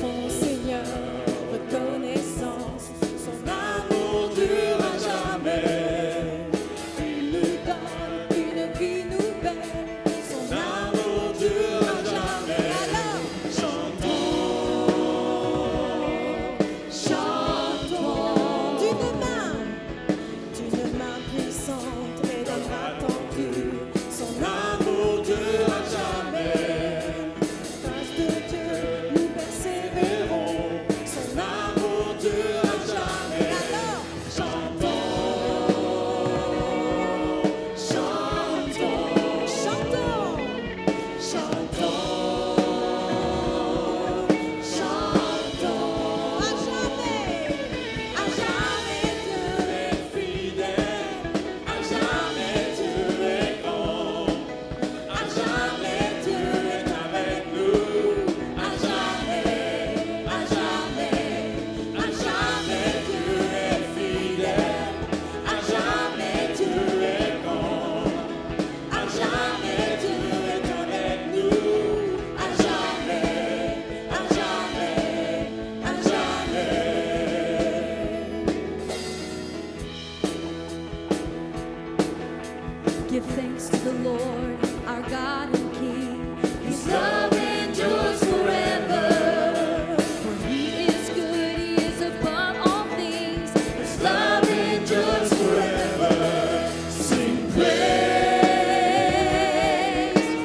fond, Seigneur, reconnaissance. Son amour dure à jamais. Il nous donne une vie nouvelle. Son amour dure à jamais. Alors, chantons, chantons. D'une main puissante et d'un bras tendu. Son amour dure à jamais. Grâce de Dieu, nous persévérons. Son amour dure à jamais. Alors, chantons, chantons, chantons, chantons, chantons. À jamais Dieu est fidèle. À jamais Dieu est grand. À jamais Dieu est avec nous. À jamais Dieu est fidèle. À jamais Dieu est grand. À jamais Dieu est avec nous. À jamais. Give thanks to the Lord, our God and King. His love endures forever. For He is good, He is above all things. His love endures forever. Sing praise,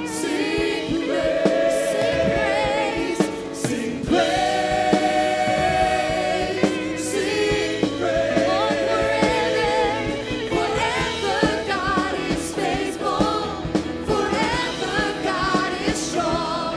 sing praise, sing praise, sing praise, sing praise. Oh, forever God is faithful. Forever God is strong.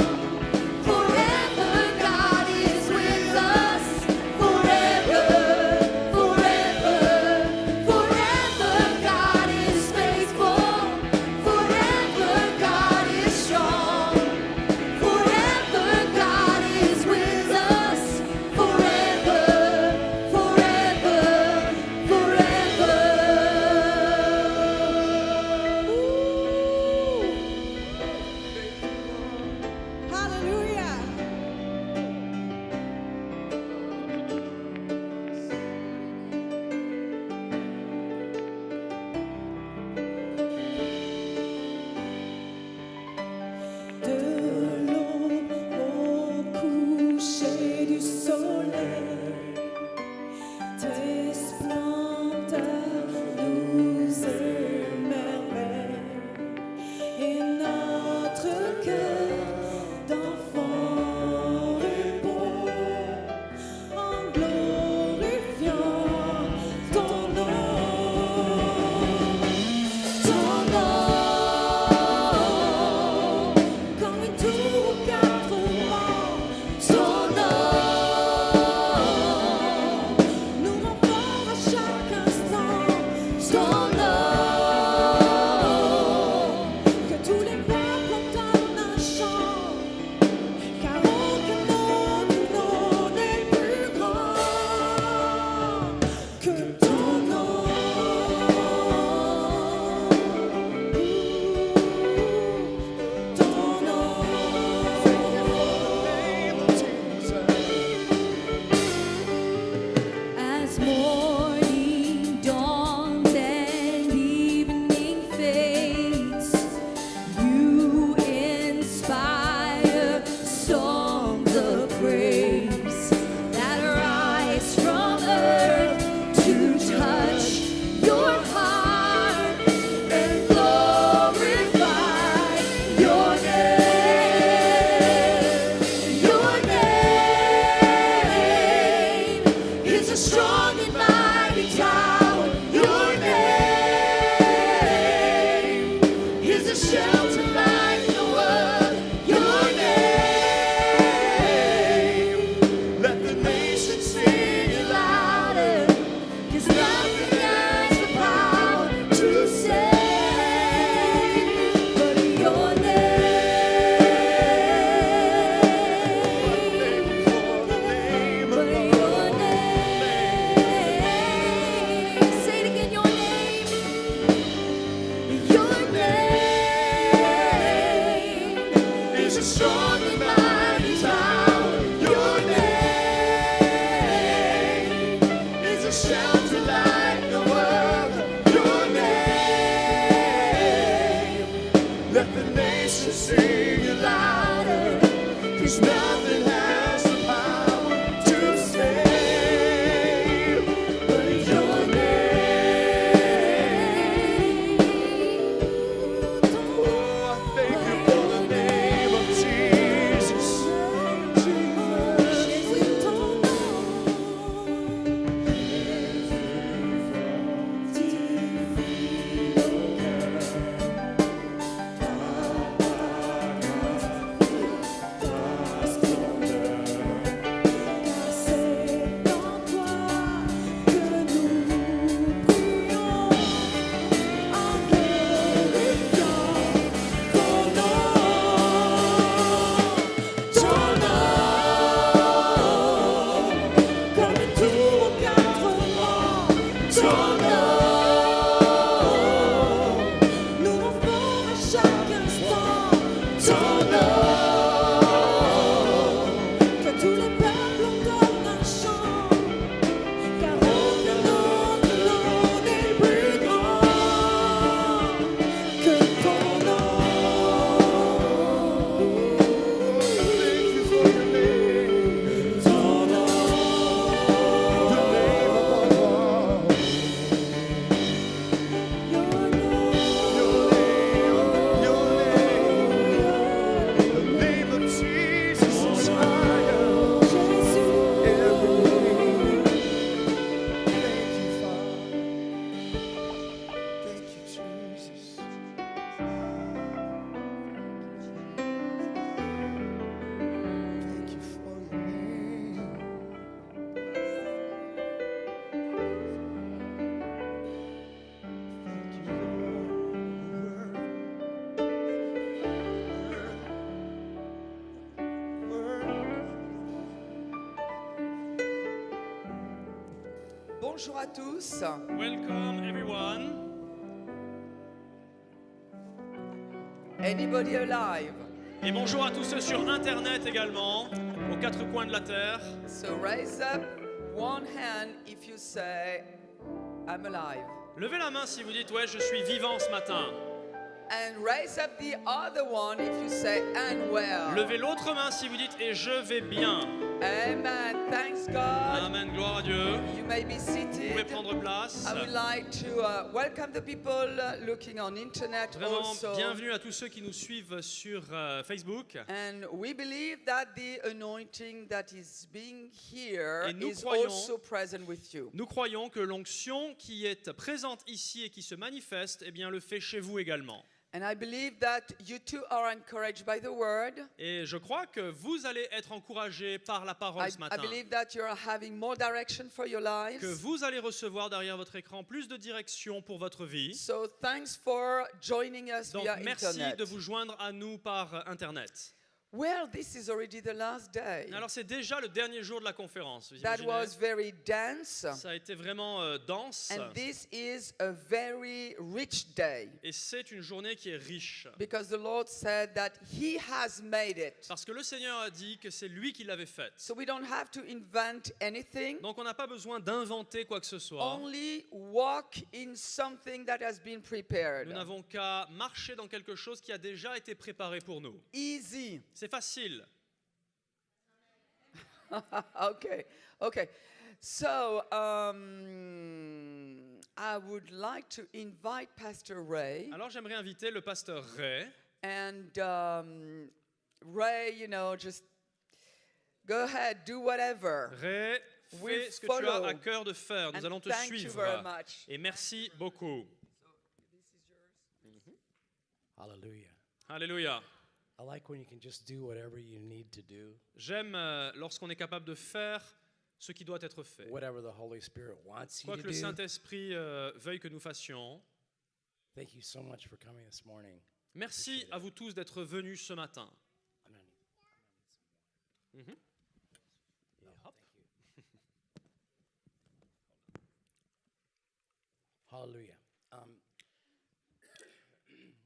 should sing it louder, 'cause nothing has the power to save but your name. Oh, I thank you for the name of Jesus. Bonjour à tous. Welcome everyone. Anybody alive? Et bonjour à tous ceux sur Internet également, aux quatre coins de la terre. So raise up one hand if you say, I'm alive. Levez la main si vous dites ouais, je suis vivant ce matin. And raise up the other one if you say, and well. Levez l'autre main si vous dites et je vais bien. Amen. Thanks God. Amen, gloire à Dieu. You may be Vous seated. pouvez prendre place. I would like to welcome the people looking on internet Vraiment also. bienvenue à tous ceux qui nous suivent sur Facebook. And we believe that the anointing that is being here Et nous is croyons- also present with you. Nous croyons que l'onction qui est présente ici et qui se manifeste, eh bien, le fait chez vous également. And I believe that you too are encouraged by the word. Et je crois que vous allez être encouragés par la parole ce I matin. believe that you're having more direction for your lives. Que vous allez recevoir derrière votre écran plus de direction pour votre vie. So thanks for joining us Donc via merci internet. de vous joindre à nous par Internet. Well, this is already the last day. Alors c'est déjà le dernier jour de la conférence. Vous That imaginez? was very dense. Ça a été vraiment dense. And this is a very rich day Et c'est une journée qui est riche. because the Lord said that He has made it. Parce que le Seigneur a dit que c'est lui qui l'avait faite. So we don't have to invent anything. Donc on n'a pas besoin d'inventer quoi que ce soit. Only walk in something that has been prepared. Nous n'avons qu'à marcher dans quelque chose qui a déjà été préparé pour nous. Easy. C'est facile. Okay. So I would like to invite Pastor Ray. Alors j'aimerais inviter le pasteur Ray. And Ray, just go ahead, do whatever. Ray, We'll fais ce que tu as follow. à cœur de faire. Nous And allons te thank you suivre. very much. Et merci beaucoup. Hallelujah. Alléluia. I like when you can just do whatever you need to do, J'aime lorsqu'on est capable de faire ce qui doit être fait. whatever the Holy Spirit wants you Quoi to que le do. Saint-Esprit veuille que nous fassions. Thank you so much for coming this morning. Merci à vous tous d'être venus ce matin. I'm gonna need Mhm. yeah, thank you. Hallelujah.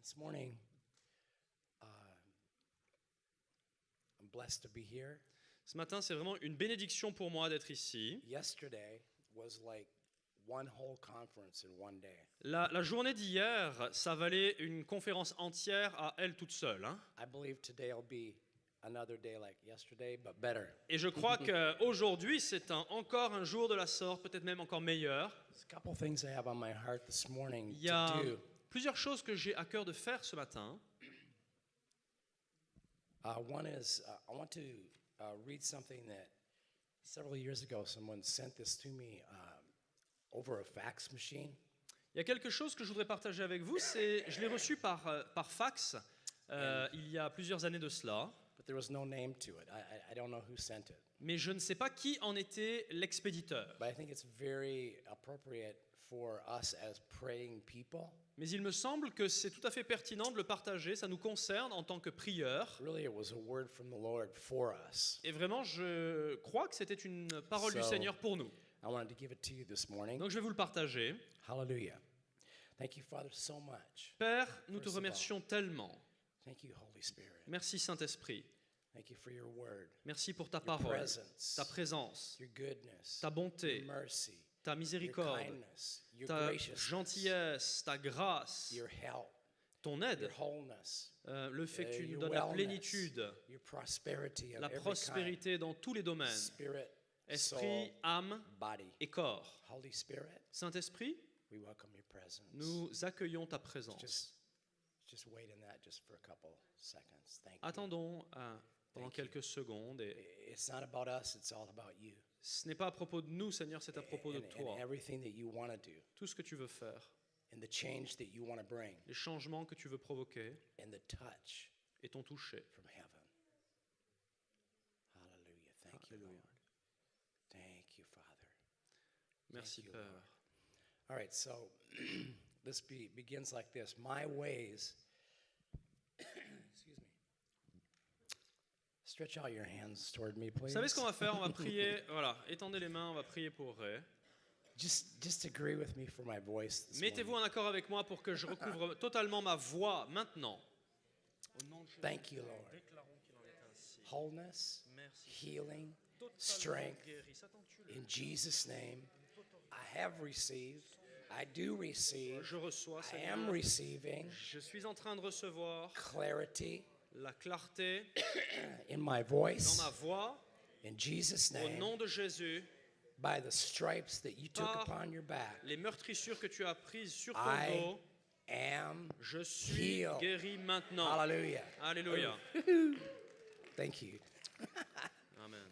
This morning, I'm blessed to be here. Ce matin, c'est vraiment une bénédiction pour moi d'être ici. Yesterday was like one whole conference in one day. La journée d'hier, ça valait une conférence entière à elle toute seule, hein. I believe today will be another day like yesterday, but better. Et je crois qu'aujourd'hui, c'est encore un jour de la sorte, peut-être même encore meilleur. There's a couple things I have on my heart this morning Il y a to do. plusieurs choses que j'ai à cœur de faire ce matin. One is I want to read something that several years ago someone sent this to me over a fax machine. Il y a quelque chose que je voudrais partager avec vous, je l'ai reçu par fax il y a plusieurs années de cela, But there was no name to it. I don't know who sent it. mais je ne sais pas qui en était l'expéditeur. But I think it's very appropriate for us as praying people. Mais il me semble que c'est tout à fait pertinent de le partager, ça nous concerne en tant que prieurs. Really, it was a word from the Lord for us. Et vraiment, je crois que c'était une parole du So- Seigneur pour nous. I wanted to give it to you this morning. Donc je vais vous le partager. Hallelujah. Thank you, Father, so much. Père, nous te First of all. remercions tellement. Thank you, Holy Spirit. Merci Saint-Esprit. Thank you for your word, Merci pour ta your parole, presence, ta présence, your goodness, ta bonté, your mercy, ta your miséricorde, kindness, your ta graciousness, gentillesse, ta grâce, your help, ton aide, your wholeness, le fait que tu nous your donnes la wellness, plénitude, your prosperity of la every prospérité dans tous les kind, domaines, spirit, esprit, soul, âme body. et corps. Holy Spirit, Saint-Esprit, we welcome your presence. nous accueillons ta présence. Just wait in that just for a couple seconds. Thank you. Attendons pendant Thank you. quelques secondes. Et It's not about us, it's all about you. ce n'est pas à propos de nous, Seigneur, c'est à propos de And toi. everything that you want to do, Tout ce que tu veux faire, and the change that you want to bring, les changements que tu veux provoquer and the touch et ton toucher. from heaven. Hallelujah. Thank you, Lord. Thank you, Father. Merci, you, Père. Lord. All right, so this begins like this. My ways, excuse me. Stretch out your hands toward me, Vous please. savez ce qu'on va faire? On va prier. Voilà, étendez les mains, on va prier pour Ray. Just agree with me for my voice this Mettez-vous morning. en accord avec moi pour que je recouvre totalement ma voix maintenant. Thank you, Lord. Wholeness, healing, strength. In Jesus' name, I have received. I do receive. Je reçois, I am Seigneur. receiving Je suis en train de recevoir clarity la clarté in my dans voice. ma voix. In Jesus' Au name, nom de Jésus, by the stripes that you took Par upon your back, les meurtrissures que tu as prises sur ton I dos, am je suis healed. guéri maintenant. Hallelujah. Alléluia. Thank you. Amen.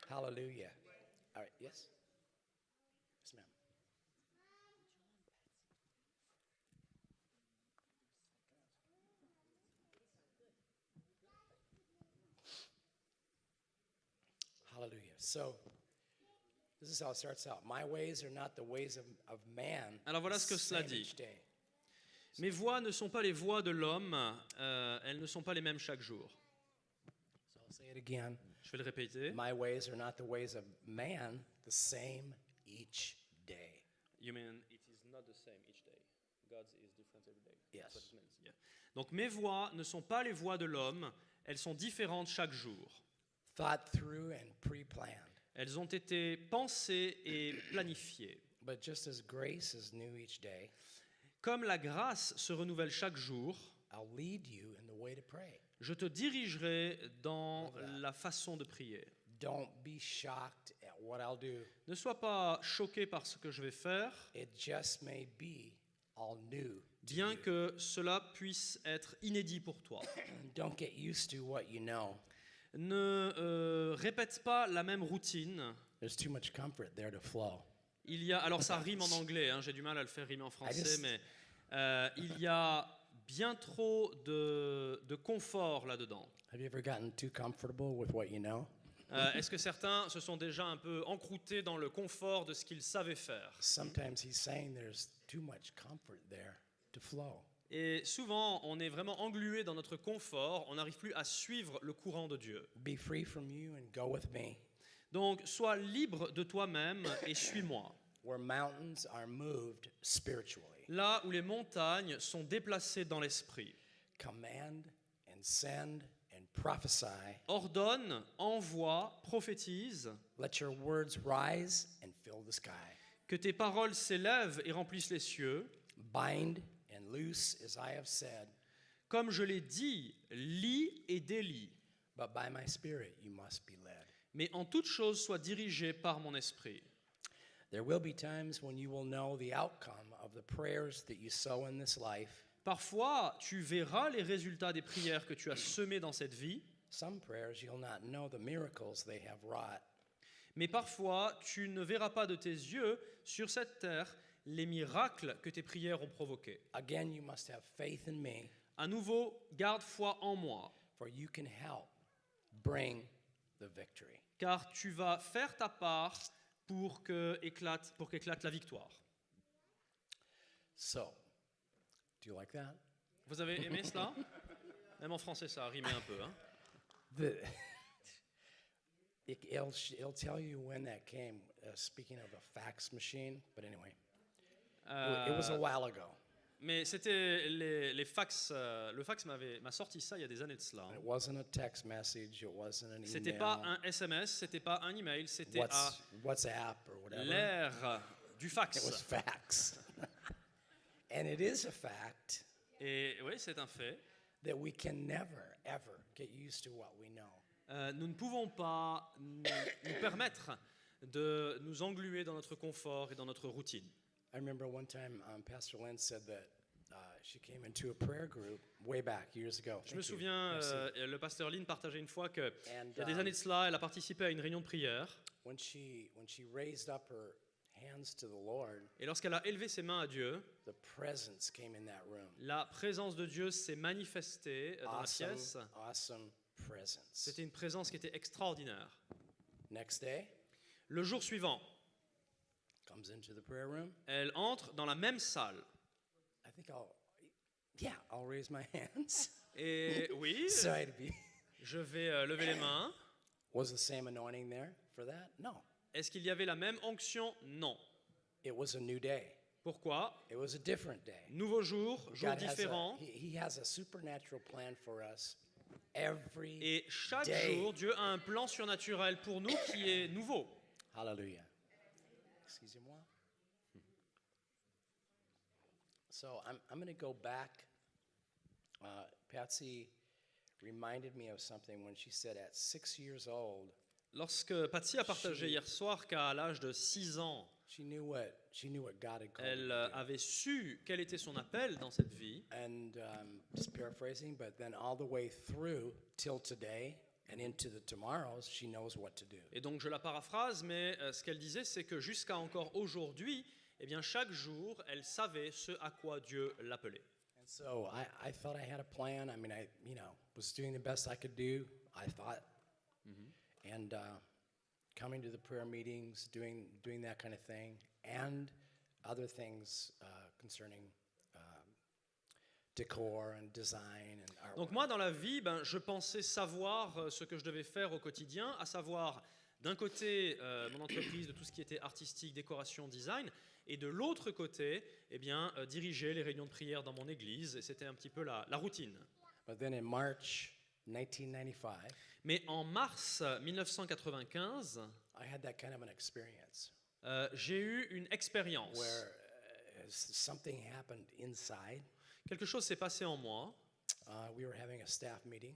Hallelujah. All right, yes? Yes, ma'am. Hallelujah. So, this is how it starts out. My ways are not the ways of man. Alors voilà ce que cela Same dit. each day. Mes voies ne sont pas les voies de l'homme, elles ne sont pas les mêmes chaque jour. So I'll say it again. Je vais le répéter. My ways are not the ways of man, the same each day. You mean it is not the same each day. God's is different every day. Yes. That's what it means, yeah. Donc mes voies ne sont pas les voies de l'homme, elles sont différentes chaque jour. Thought through and pre-planned. Elles ont été pensées et planifiées. But just as grace is new each day, Comme la grâce se renouvelle chaque jour, I'll lead you in the way to pray. je te dirigerai dans la façon de prier. Don't be shocked at what I'll do. Ne sois pas choqué par ce que je vais faire, It just may be all new. to bien you. que cela puisse être inédit pour toi. Don't get used to what you know. Ne répète pas la même routine. There's too much comfort there to flow. Il y a, alors ça rime en anglais, hein, j'ai du mal à le faire rimer en français, just- mais il y a bien trop de confort là-dedans. Have you ever gotten too comfortable with what you know? Est-ce que certains se sont déjà un peu encroutés dans le confort de ce qu'ils savaient faire? Sometimes he's saying there's too much comfort there to flow. Et souvent, on est vraiment englué dans notre confort, on n'arrive plus à suivre le courant de Dieu. Be free from you and go with me. Donc, sois libre de toi-même et suis-moi. Where mountains are moved spiritually. Là où les montagnes sont déplacées dans l'esprit. Command and send and prophesy. Ordonne, envoie, prophétise, Let your words rise and fill the sky. Que tes paroles s'élèvent et remplissent les cieux. Bind and loose, as I have said, Comme je l'ai dit, lis et délie. but by my Spirit you must be led. Mais en toute chose, sois dirigé par mon esprit. There will be times when you will know the outcome of the prayers that you sow in this life. Parfois, tu verras les résultats des prières que tu as semées dans cette vie, Some prayers you'll not know the miracles they have wrought. mais parfois, tu ne verras pas de tes yeux sur cette terre les miracles que tes prières ont provoqués. Again, you must have faith in me, À nouveau, garde foi en moi, for you can help bring the victory. car tu vas faire ta part pour qu'éclate la victoire. So, do you like that? Vous avez aimé cela? Même en français, ça a rimé un peu. Hein? The, it'll tell you when that came, speaking of a fax machine, but anyway, it was a while ago. Mais c'était les fax. Le fax m'a sorti ça il y a des années de cela. Hein. It wasn't a text message, it wasn't an C'était email, pas un SMS, c'était pas un email, c'était à WhatsApp or whatever. l'ère du It was fax. fax. And it is a fact Et oui, c'est un fait. that we can never, ever get used to what we know. Nous ne pouvons pas nous permettre de nous engluer dans notre confort et dans notre routine. I remember one time Pastor Lynn said that she came into a prayer group way back years ago. Je me Thank you. souviens, Merci. le pasteur Lynn partageait une fois qu'il And, y a des années de cela, elle a participé à une réunion de prière. when she raised up her hands to the Lord, Et lorsqu'elle a élevé ses mains à Dieu, the presence came in that room. la présence de Dieu s'est manifestée dans la pièce. Awesome presence. C'était une présence qui était extraordinaire. Next day, Le jour suivant, comes into the prayer room. elle entre dans la même salle. I think I'll raise my hands. Et oui, Sorry to be. je vais lever les mains. Was the same anointing there for that? No. Est-ce qu'il y avait la même onction? Non. It was a new day. Pourquoi? It was a different day. Nouveau jour, jour God has différent. he has a supernatural plan for us every Et chaque day. jour, Dieu a un plan surnaturel pour nous qui est nouveau. Hallelujah. Excusez-moi. So I'm going to go back. Patsy reminded me of something when she said at 6 years old, Lorsque Patsy a partagé hier soir qu'à l'âge de 6 ans, she knew what God had called elle her to do. avait su quel était son appel dans cette vie. And just paraphrasing, but then all the way through till today and into the tomorrows, she knows what to do. Et donc je la paraphrase, mais ce qu'elle disait, c'est que jusqu'à encore aujourd'hui, eh bien chaque jour, elle savait ce à quoi Dieu l'appelait. And so I thought I had a plan. I mean, I was doing the best I could do, I thought. And coming to the prayer meetings, doing that kind of thing, and other things concerning decor and design and artwork. Donc moi, dans la vie, je pensais savoir ce que je devais faire au quotidien, à savoir d'un côté mon entreprise de tout ce qui était artistique, décoration, design, et de l'autre côté, eh bien, diriger les réunions de prière dans mon église, et c'était un petit peu la routine. But then in March 1995, Mais en mars 1995, I had that kind of an experience j'ai eu une expérience. where something happened inside. Quelque chose s'est passé en moi. We were having a staff meeting.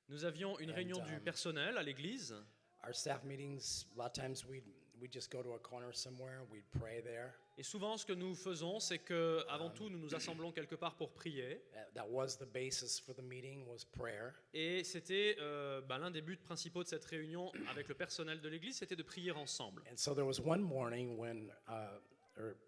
Nous avions une réunion du personnel à l'église. Our staff meetings, a lot of times we'd just go to a corner somewhere, we'd pray there. Et souvent, ce que nous faisons, c'est que, avant tout, nous nous assemblons quelque part pour prier. That was the basis for the meeting, was prayer. Et c'était l'un des buts principaux de cette réunion avec le personnel de l'église, c'était de prier ensemble. And so there was one morning when,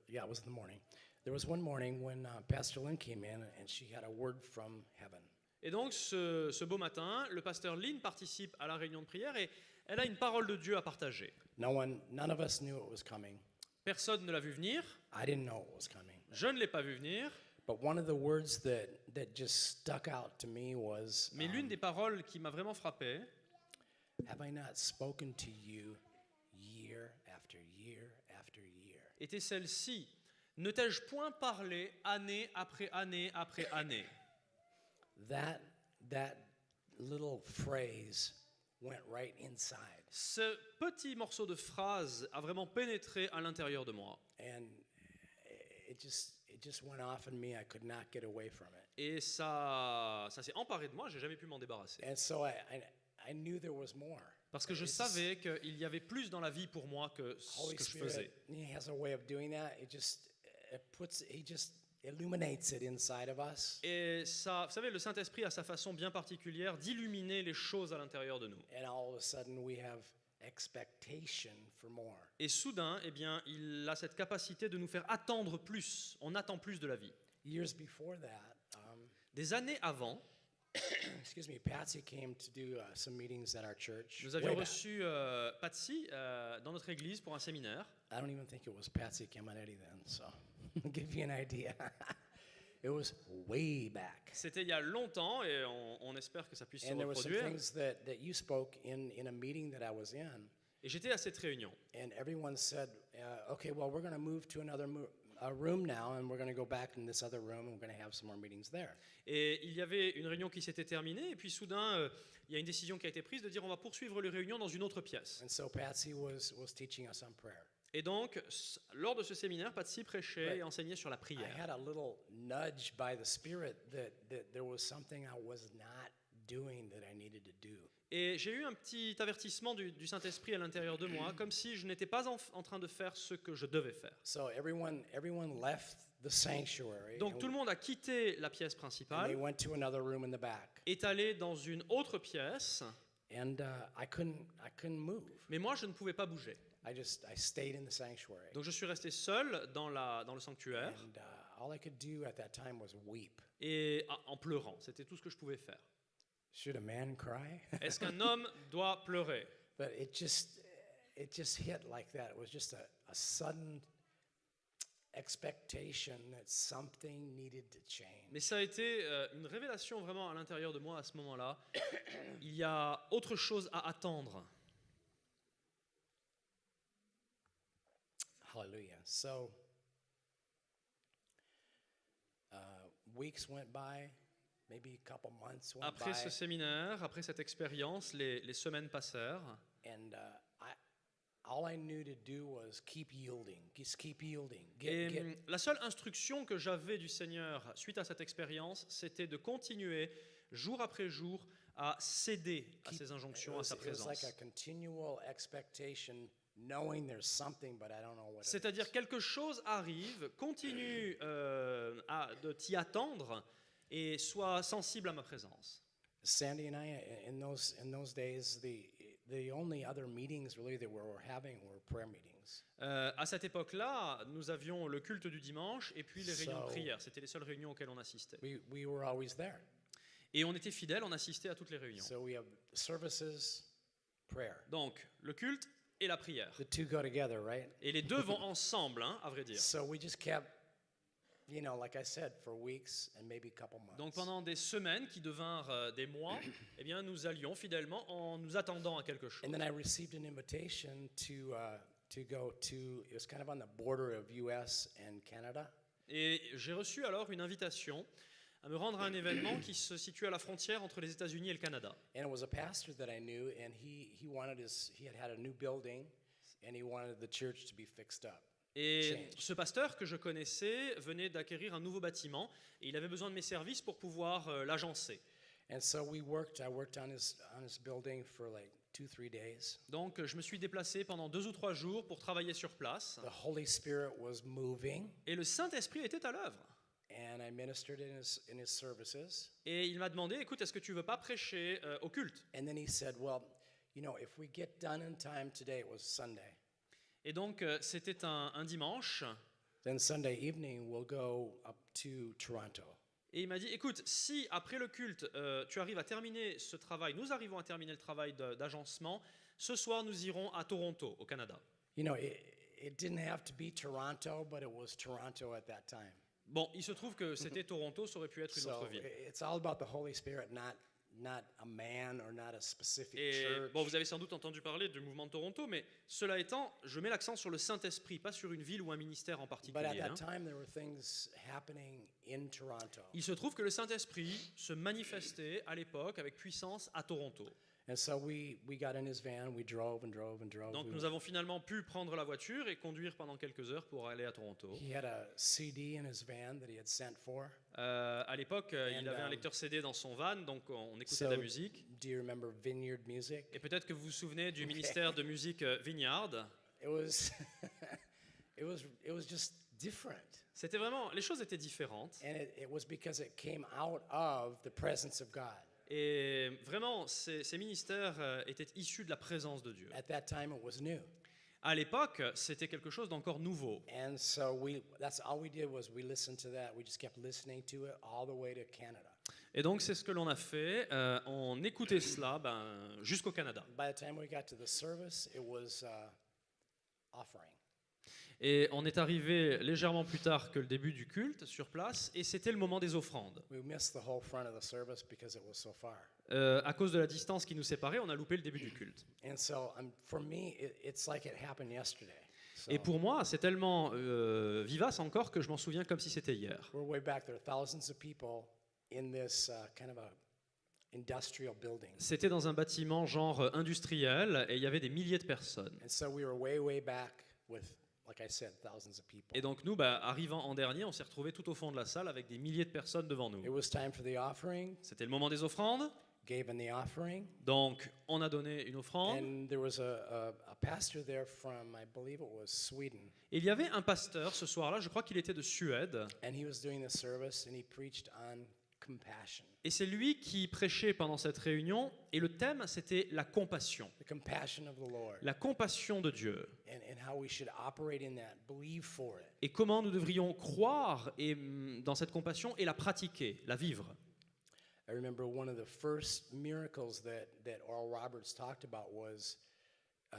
it was the morning. There was one morning when Pastor Lynn came in and she had a word from heaven. Et donc, ce beau matin, le pasteur Lynn participe à la réunion de prière et elle a une parole de Dieu à partager. None of us knew it was coming. Personne ne l'a vu venir. I didn't know it was coming. Je ne l'ai pas vu venir. But one of the words that just stuck out to me was, Mais l'une des paroles qui m'a vraiment frappé, have I not spoken to you year after year after year? était celle-ci. Ne t'ai-je point parlé année après année après année? That little phrase went right inside. Ce petit morceau de phrase a vraiment pénétré à l'intérieur de moi. And it just went off in me. I could not get away from it. Et ça s'est emparé de moi, j'ai jamais pu m'en débarrasser. And so I knew there was more. Parce que je It's savais qu'il y avait plus dans la vie pour moi que ce Holy que je Spirit, faisais. he has a way of doing that. He just illuminates it inside of us. Et ça, vous savez, le Saint-Esprit a sa façon bien particulière d'illuminer les choses à l'intérieur de nous. And all of a sudden we have expectation for more. Et soudain, eh bien, il a cette capacité de nous faire attendre plus. On attend plus de la vie. Years before that, Des années avant, excuse me, Patsy came to do some meetings at our church. nous way avions back. reçu Patsy dans notre église pour un séminaire. I don't even think it was Patsy Camanetti then, so I'll give you an idea. It was way back. C'était il y a longtemps et on espère que ça puisse se And there were some reproduire. things that you spoke in a meeting that I was in, Et j'étais à cette réunion. and everyone said, okay, well, we're going to move to another room now, and we're going to go back in this other room, and we're going to have some more meetings there. Et il y avait une réunion qui s'était terminée, et puis soudain, il y a une décision qui a été prise de dire on va poursuivre les réunions dans une autre pièce. And so Patsy was teaching us on prayer. Et donc, lors de ce séminaire, Patsy prêchait et enseignait sur la I prière. had a little nudge by the Spirit that there was something I was not doing that I needed to do. Et j'ai eu un petit avertissement du Saint-Esprit à l'intérieur de moi, comme si je n'étais pas en train de faire ce que je devais faire. So everyone left the sanctuary. Donc and tout le monde a quitté la pièce they principale, went to another room in the back, est allé dans une autre pièce, and I couldn't move. mais moi je ne pouvais pas bouger. I stayed in the sanctuary, Donc je suis resté seul dans le sanctuaire and all I could do at that time was weep. et en pleurant. C'était tout ce que je pouvais faire. Should a man cry? Est-ce qu'un homme doit pleurer? But it just hit like that. It was just a sudden expectation that something needed to change. Mais ça a été une révélation vraiment à l'intérieur de moi à ce moment-là. Il y a autre chose à attendre. Hallelujah. So weeks went by, maybe a couple months went Après ce by, séminaire, après cette expérience, les semaines passèrent. and all I knew to do was keep yielding, just keep yielding. Et la seule instruction que j'avais du Seigneur suite à cette expérience, c'était de continuer jour après jour à céder à ses injonctions, à sa It was like présence. a continual expectation, knowing there's something, but I don't know what it is. C'est-à-dire quelque chose arrive, continue de t'y attendre et sois sensible à ma présence. Sandy and I, in those days, the only other meetings really that we were having were prayer meetings. À cette époque-là, nous avions le culte du dimanche et puis les réunions de So- prière. C'était les seules réunions auxquelles on assistait. We were always there. Et on était fidèles, on assistait à toutes les réunions. So we have services, prayer. Donc, le culte et la prière. The two go together, right? Et les deux vont ensemble, hein, à vrai dire. So we just kept, like I said, for weeks and maybe a couple months. Donc pendant des semaines qui devinrent des mois, eh bien nous allions fidèlement en nous attendant à quelque chose. And then I received an invitation to go to, it was kind of on the border of US and Canada. Et j'ai reçu alors une invitation à me rendre à un événement qui se situe à la frontière entre les États-Unis et le Canada. And it was a pastor that I knew, and he had a new building, and he wanted the church to be fixed up. Et Change. ce pasteur que je connaissais venait d'acquérir un nouveau bâtiment et il avait besoin de mes services pour pouvoir l'agencer. And so I worked on his building for like 2-3 days. Donc je me suis déplacé pendant 2 ou 3 jours pour travailler sur place The Holy Spirit was moving, et le Saint-Esprit était à l'œuvre. and I ministered in his services. Et il m'a demandé, écoute, est-ce que tu veux pas prêcher au culte? And then he said, well, if we get done in time today, it was Sunday. Et donc c'était un dimanche. Then Sunday evening, we'll go up to Toronto. Et il m'a dit, écoute, si après le culte, tu arrives à terminer ce travail, nous arrivons à terminer le travail d'agencement, ce soir nous irons à Toronto, au Canada. It didn't have to be Toronto, but it was Toronto at that time. Bon, il se trouve que c'était Toronto, ça aurait pu être une So autre ville. it's all about the Holy Spirit, not a man or not a specific Et church. bon, vous avez sans doute entendu parler du mouvement de Toronto, mais cela étant, je mets l'accent sur le Saint-Esprit, pas sur une ville ou un ministère en But at particulier. that hein. time, there were things happening in Toronto. Il se trouve que le Saint-Esprit se manifestait à l'époque avec puissance à Toronto. And so we got in his van, we drove and drove and drove. Donc nous avons finalement pu prendre la voiture et conduire pendant quelques heures pour aller à Toronto. He had a CD in his van that he had sent for. À l'époque, il avait un lecteur CD dans son van, donc on écoutait de la musique. Do you remember Vineyard Music? Et peut-être que vous vous souvenez du ministère de musique Vineyard. It was, it was just different. C'était vraiment, les choses étaient différentes. And it was because it came out of the presence of God. Et vraiment, ces ministères étaient issus de la présence de Dieu. At that time, it was new. À l'époque, c'était quelque chose d'encore nouveau. And so that's all we did was we listened to that. We just kept listening to it all the way to Canada. Et donc, c'est ce que l'on a fait. On écoutait cela jusqu'au Canada. By the time we got to the service, it was offering. Et on est arrivé légèrement plus tard que le début du culte sur place, et c'était le moment des offrandes. We missed the whole front of the service because it was so far. À cause de la distance qui nous séparait, on a loupé le début du culte. And so for me, it's like it happened yesterday. So Et pour moi, c'est tellement vivace encore que je m'en souviens comme si c'était hier. we're way back. There are thousands of people in this kind of a industrial building. C'était dans un bâtiment genre industriel, et il y avait des milliers de personnes. And so we were way back with, like I said, thousands of people. Et donc nous, arrivant en dernier, on s'est retrouvés tout au fond de la salle avec des milliers de personnes devant nous. It was time for the offering. C'était le moment des offrandes, Gave in the offering. donc on a donné une offrande. And there was a pastor there from, I believe it was Sweden. Et il y avait un pasteur ce soir-là, je crois qu'il était de Suède, And he was doing the service and he preached on compassion. et c'est lui qui prêchait pendant cette réunion, et le thème c'était la compassion. The compassion of the Lord. La compassion de Dieu. And how we should operate in that, believe for it. Et comment nous devrions croire dans cette compassion et la pratiquer, la vivre. I remember one of the first miracles that Oral Roberts talked about was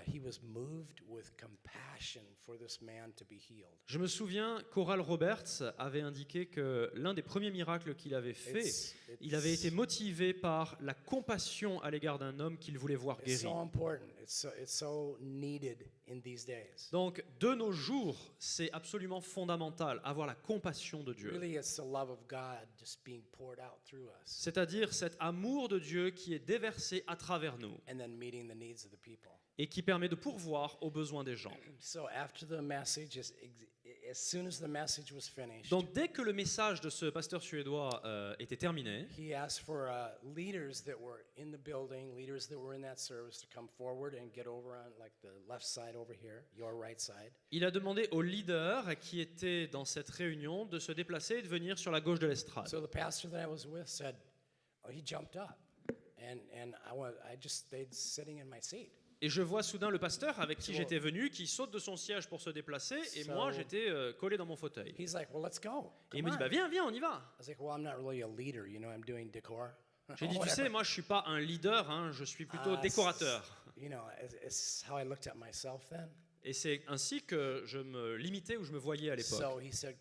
he was moved with compassion for this man to be healed. Je me souviens qu'Oral Roberts avait indiqué que l'un des premiers miracles qu'il avait fait, il avait été motivé par la compassion à l'égard d'un homme qu'il voulait voir It's guéri. so important. It's so needed in these days. Donc, de nos jours, c'est absolument fondamental, avoir la compassion de Dieu. Really, it's the love of God just being poured out through us C'est-à-dire cet amour de Dieu qui est déversé à travers nous and then meeting the needs of the people. et qui permet de pourvoir aux besoins des gens. So after the message, as soon as the message was finished, Donc, dès que le message de ce pasteur suédois était terminé, he asked for leaders that were in the building, leaders that were in that service to come forward and get over on like the left side over here, your right side. il a demandé aux leaders qui étaient dans cette réunion de se déplacer et de venir sur la gauche de l'estrade. So the pastor that I was with said, oh, he jumped up. And I just stayed sitting in my seat. Et je vois soudain le pasteur avec qui j'étais venu qui saute de son siège pour se déplacer, et moi j'étais collé dans mon fauteuil. He's like, well, let's go. Et il Come me dit, on. viens, on y va. I was like, well, I'm not really a leader, I'm doing decor. J'ai dit, tu sais, moi je suis pas un leader, hein, je suis plutôt Ah, décorateur. It's how I looked at myself then. Et c'est ainsi que je me limitais ou je me voyais à l'époque. So he said,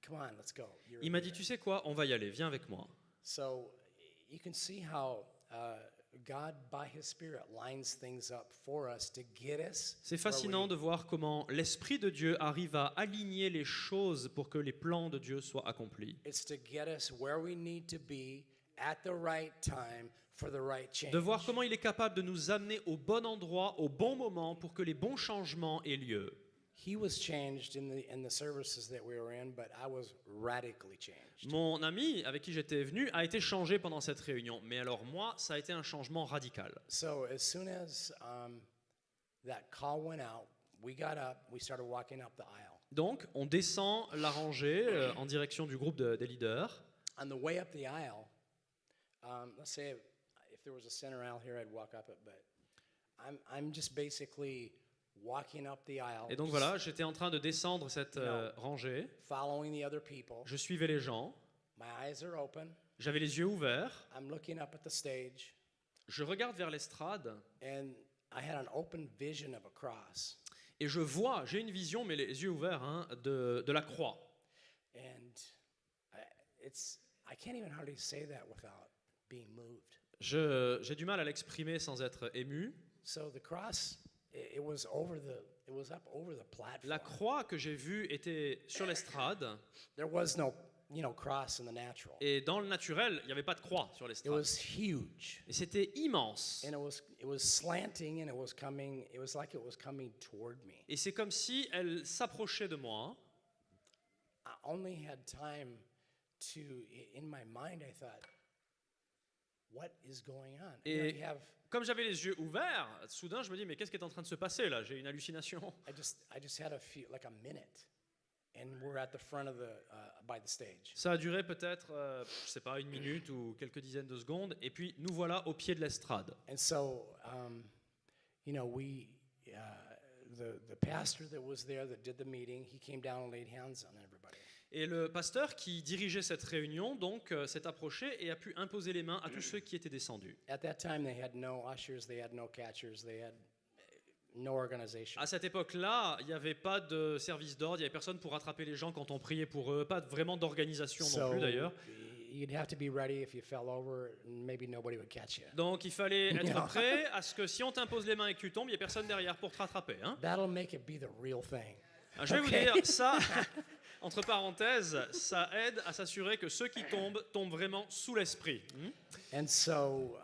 come on, let's go. You're Il m'a a dit, leader. tu sais quoi, on va y aller, viens avec moi. So you can see how God, by His Spirit, lines things up for us to get us. C'est fascinant de voir comment l'Esprit de Dieu arrive à aligner les choses pour que les plans de Dieu soient accomplis. It's to get us where we need to be at the right time for the right change. De voir comment il est capable de nous amener au bon endroit, au bon moment, pour que les bons changements aient lieu. He was changed in the services that we were in, but I was radically changed. Mon ami avec qui j'étais venu a été changé pendant cette réunion, mais alors moi, ça a été un changement radical. So as soon as that call went out, we got up, we started walking up the aisle. Donc, on descend la rangée en direction du groupe des leaders. On the way up the aisle, let's say if there was a center aisle here, I'd walk up it, but I'm just basically walking up the aisle. Et donc voilà, j'étais en train de descendre cette rangée. Following the other people. Je suivais les gens. My eyes are open. J'avais les yeux ouverts. I'm looking up at the stage. Je regarde vers l'estrade. And I had an open vision of a cross. Et je vois, j'ai une vision, mais les yeux ouverts, hein, de la croix. And I can't even hardly say that without being moved. J'ai du mal à l'exprimer sans être ému. So the cross, it was up over the platform. La croix que j'ai vue était sur l'estrade. There was no cross in the natural. Et dans le naturel, il n'y avait pas de croix sur It l'estrade. was huge. Et c'était immense. And it was slanting, and it was like it was coming toward me. Et c'est comme si elle s'approchait de moi. I only had time to, in my mind, I thought, what is going on? Et You have, comme j'avais les yeux ouverts, soudain je me dis mais qu'est-ce qui est en train de se passer là? J'ai une hallucination. I just had like a minute, and we're at the front of by the stage. Ça a duré peut-être, je sais pas, 1 minute ou quelques dizaines de secondes. Et puis nous voilà au pied de l'estrade. And so, the pastor that was there that did the meeting, he came down and laid hands on everybody. Et le pasteur qui dirigeait cette réunion donc s'est approché et a pu imposer les mains à tous ceux qui étaient descendus. At that time, they had no ushers, they had no catchers, they had no organization. À cette époque-là, il n'y avait pas de service d'ordre, il n'y avait personne pour rattraper les gens quand on priait pour eux, pas vraiment d'organisation non plus d'ailleurs. You'd have to be ready if you fell over, and maybe nobody would catch you. Donc il fallait être prêt à ce que si on t'impose les mains et que tu tombes, il n'y ait personne derrière pour te rattraper. Hein. That'll make it be the real thing. Je vais vous dire, ça, entre parenthèses, ça aide à s'assurer que ceux qui tombent vraiment sous l'esprit. And so,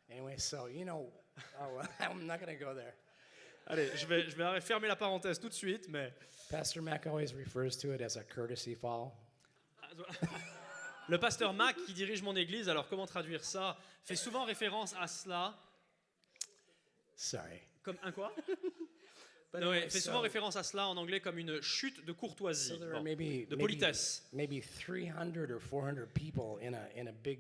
anyway, so, I'm not going to go there. Allez, je vais fermer la parenthèse tout de suite, mais Pastor Mac always refers to it as a courtesy fall. le pasteur Mac, qui dirige mon église, alors comment traduire ça, fait souvent référence à cela. Sorry. Comme un quoi? But Non, anyway, ouais, fait souvent référence à cela en anglais comme une chute de courtoisie, so there are de politesse. maybe 300 or 400 people in a big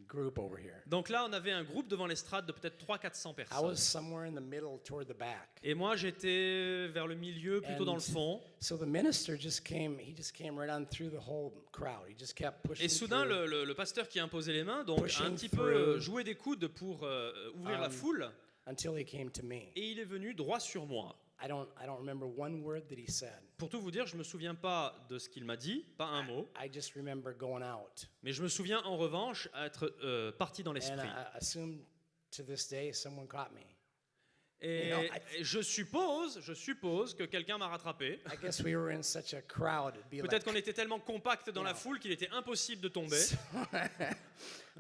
group over here. Donc là, on avait un groupe devant l'estrade de peut-être 300-400 I personnes. was somewhere in the middle toward the back. Et moi, j'étais vers le milieu, plutôt dans le fond. So the minister he just came right on through the whole crowd. He just kept pushing. Et soudain, through. le pasteur qui a imposé les mains, donc a un Pushing petit peu through. joué des coudes pour ouvrir la foule. Until he came to me. Et il est venu droit sur moi. I don't remember one word that he said. Pour tout vous dire, je ne me souviens pas de ce qu'il m'a dit, pas un mot. I just remember going out. Mais je me souviens en revanche être parti dans And l'esprit. I assume to this day someone caught me. Et You know, je suppose que quelqu'un m'a rattrapé. I guess we were in such a crowd. It'd be Peut-être like, qu'on était tellement compact dans la know. foule qu'il était impossible de tomber.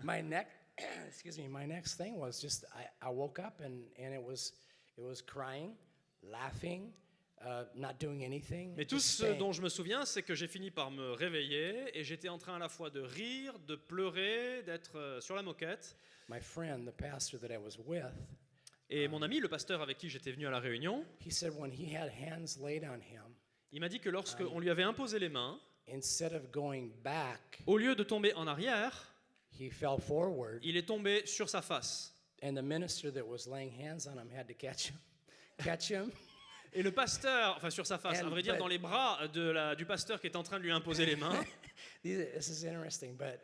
my next thing was just I woke up and it was crying, laughing, not doing anything. Mais tout just ce staying. dont je me souviens, c'est que j'ai fini par me réveiller et j'étais en train à la fois de rire, de pleurer, d'être sur la moquette. My friend, the pastor that I was with, Et mon ami, le pasteur avec qui j'étais venu à la réunion, he said when he had hands laid on him, il m'a dit que lorsqu'on lui avait imposé les mains, instead of going back, au lieu de tomber en arrière, he fell forward, il est tombé sur sa face. and the minister that was laying hands on him had to catch him. Et le pasteur, enfin sur sa face, à vrai dire dans les bras du pasteur qui est en train de lui imposer les mains. This is interesting, but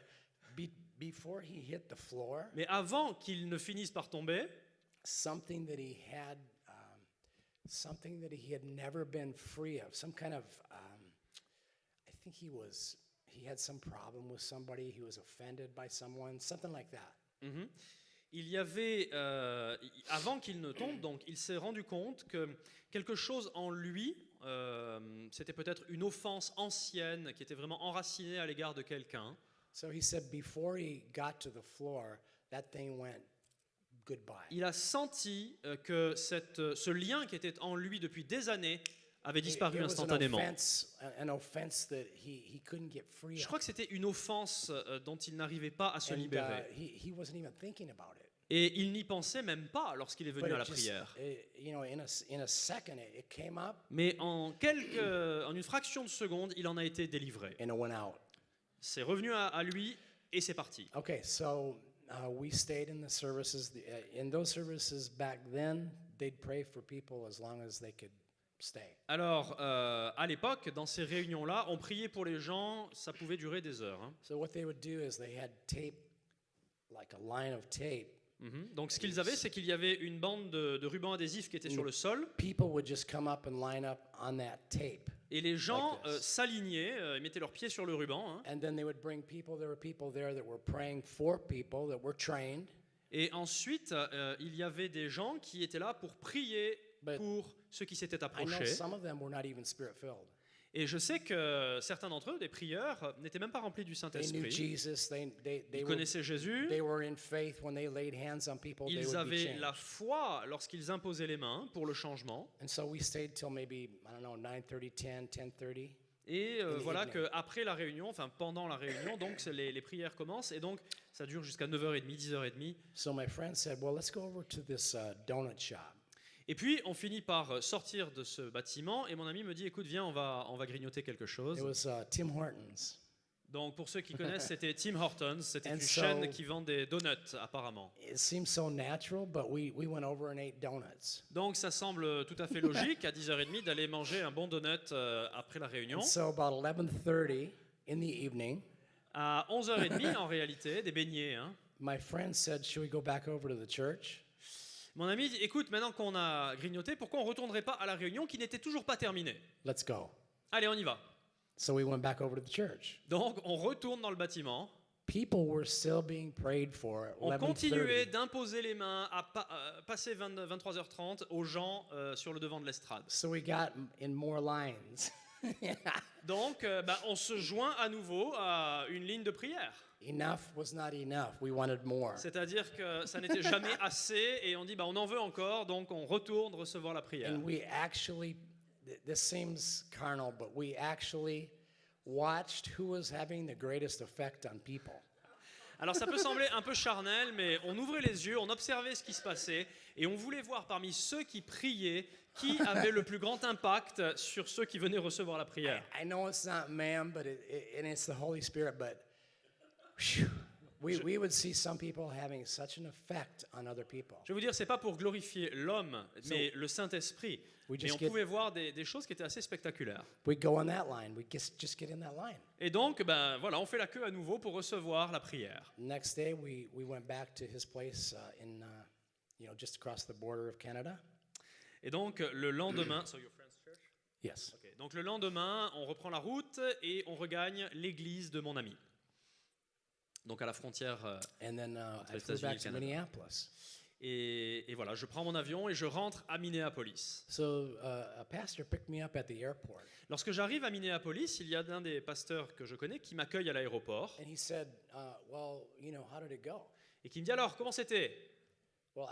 before he hit the floor, Mais avant qu'il ne finisse par tomber, something that he had never been free of, some kind of, I think he had some problem with somebody, he was offended by someone, something like that. il y avait, avant qu'il ne tombe, donc il s'est rendu compte que quelque chose en lui, c'était peut-être une offense ancienne qui était vraiment enracinée à l'égard de quelqu'un. So he said before he got to the floor, that thing went goodbye. Il a senti que ce lien qui était en lui depuis des années avait disparu It was instantanément. an offense that he couldn't get free Je of. crois que c'était une offense dont il n'arrivait pas à se And libérer. he wasn't even thinking about it. Et il n'y pensait même pas lorsqu'il est venu But à la it just, prière. in a second, it came up Mais en une fraction de seconde, il en a été délivré. and it went out. C'est revenu à lui et c'est parti. Okay, so we stayed in the services. In those services back then, they'd pray for people as long as they could stay. Alors, à l'époque, dans ces réunions-là, on priait pour les gens, ça pouvait durer des heures. Hein. So what they would do is they had tape, like a line of tape. Donc, ce qu'ils avaient, c'est qu'il y avait une bande de ruban adhésif qui était sur le sol, People would just come up and line up on that tape. et les gens Like this. s'alignaient, ils mettaient leurs pieds sur le ruban, hein. And then they would bring people. There were people there that were praying for people that were trained. Et ensuite, il y avait des gens qui étaient là pour prier But pour ceux qui s'étaient I know approchés. some of them were not even spirit-filled. Et je sais que certains d'entre eux, des prieurs, n'étaient même pas remplis du They knew Saint-Esprit. Jesus. They Ils were, connaissaient Jésus. they were in faith when they laid hands on people. They Ils would be avaient changed. la foi lorsqu'ils imposaient les mains pour le changement. And so we stayed till maybe, I don't know, 9:30, 10, 10:30. Et In the voilà evening. qu'après la réunion, enfin pendant la réunion, donc les prières commencent. Et donc ça dure jusqu'à 9h30, 10h30. So my friend said, well, let's go over to this donut shop. Et puis on finit par sortir de ce bâtiment. Et mon ami me dit, écoute, viens, on va grignoter quelque chose. It was Tim Hortons. Donc pour ceux qui connaissent, c'était Tim Hortons. C'était And une so- chaîne qui vend des donuts apparemment. It seemed so natural, but we went over and ate donuts. Donc ça semble tout à fait logique à 10h30 d'aller manger un bon donut après la réunion. And so about 11:30 in the evening, À 11h30 en réalité, des beignets. Hein. my friend said, should we go back over to the church? Mon ami dit, écoute, maintenant qu'on a grignoté, pourquoi on ne retournerait pas à la réunion qui n'était toujours pas terminée? Let's go. Allez, on y va. So we went back over to the church. Donc on retourne dans le bâtiment. People were still being prayed for at On continuait 11:30. d'imposer les mains à passer 23h30 aux gens sur le devant de l'estrade. So we got in more lines. Donc on se joint à nouveau à une ligne de prière. Enough was not enough. We wanted more. C'est-à-dire que ça n'était jamais assez et on dit on en veut encore, donc on retourne recevoir la prière. And we actually, this seems carnal, but we actually watched who was having the greatest effect on people. Alors ça peut sembler un peu charnel, mais on ouvrait les yeux, on observait ce qui se passait et on voulait voir parmi ceux qui priaient qui avait le plus grand impact sur ceux qui venaient recevoir la prière. I know it's not man, but and it's the Holy Spirit, but whew, we would see some people having such an effect on other people. Je vais vous dire, c'est pas pour glorifier l'homme, mais le Saint-Esprit. We Et just on get- pouvait voir des choses qui étaient assez spectaculaires. We go on that line. We just get in that line. Et donc, voilà, on fait la queue à nouveau pour recevoir la prière. Next day, we went back to his place just across the border of Canada. Et donc, le lendemain... So your friend's church? Yes. Ok. Donc, le lendemain, on reprend la route et on regagne l'église de mon ami. Donc, à la frontière... And then Entre I les flew États-Unis et back le to Canada. Minneapolis. Et voilà, je prends mon avion et je rentre à Minneapolis. So a pastor picked me up at the airport, Lorsque j'arrive à Minneapolis, il y a un des pasteurs que je connais qui m'accueille à l'aéroport and he said, "Well, how did it go?" et qui me dit alors, comment c'était? Well,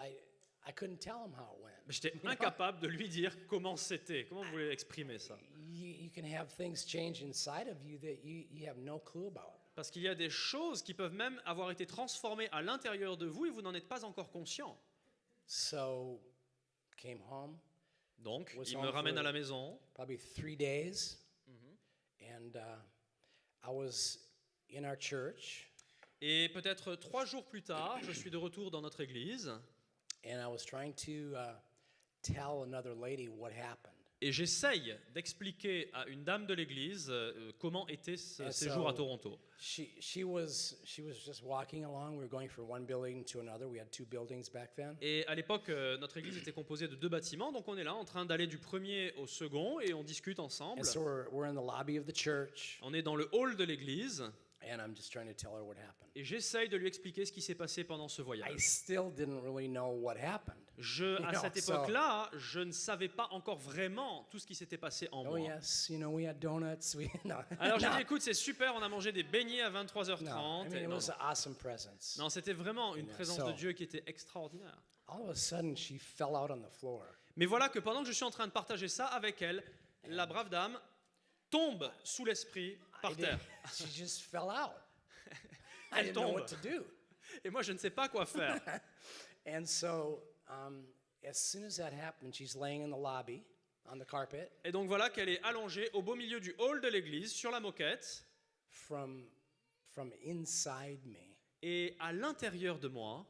I couldn't tell him how it went. J'étais incapable de lui dire comment c'était. Comment vous voulez exprimer ça? You can have things change inside of you that you have no clue about. Parce qu'il y a des choses qui peuvent même avoir été transformées à l'intérieur de vous et vous n'en êtes pas encore conscient. So, came home, Donc, Was il home me ramène for- à la maison. probably 3 days, and I was in our church, Et peut-être 3 jours plus tard, je suis de retour dans notre église. and I was trying to tell another lady what happened. Et j'essaye d'expliquer à une dame de l'église comment était ce And séjour à so- Toronto. She was just walking along. We were going from one building to another. We had 2 buildings back then. Et à l'époque, notre église était composée de 2 bâtiments, donc on est là en train d'aller du premier au second et on discute ensemble. And so we're in the lobby of the church, On est dans le hall de l'église and I'm just trying to tell her what happened. et j'essaye de lui expliquer ce qui s'est passé pendant ce I voyage. still didn't really know what happened. À know, cette so- époque-là, je ne savais pas encore vraiment tout ce qui s'était passé en Oh moi. yes, we had donuts. No, Alors j'ai no, dit, écoute, c'est super, on a mangé des beignets à 23h30. no. I mean, Et it non, was an awesome presence. non, c'était vraiment une Yeah, présence so- de Dieu qui était extraordinaire. All of a sudden, she fell out on the floor. Mais voilà que pendant que je suis en train de partager ça avec elle, la brave dame tombe sous l'esprit par I did- terre. She just fell out. I Elle didn't know tombe. what to do. Et moi, je ne sais pas quoi faire. And so, as soon as that happened, she's laying in the lobby on the carpet. Et donc voilà qu'elle est allongée au beau milieu du hall de l'église, sur la moquette. From inside me, Et à l'intérieur de moi,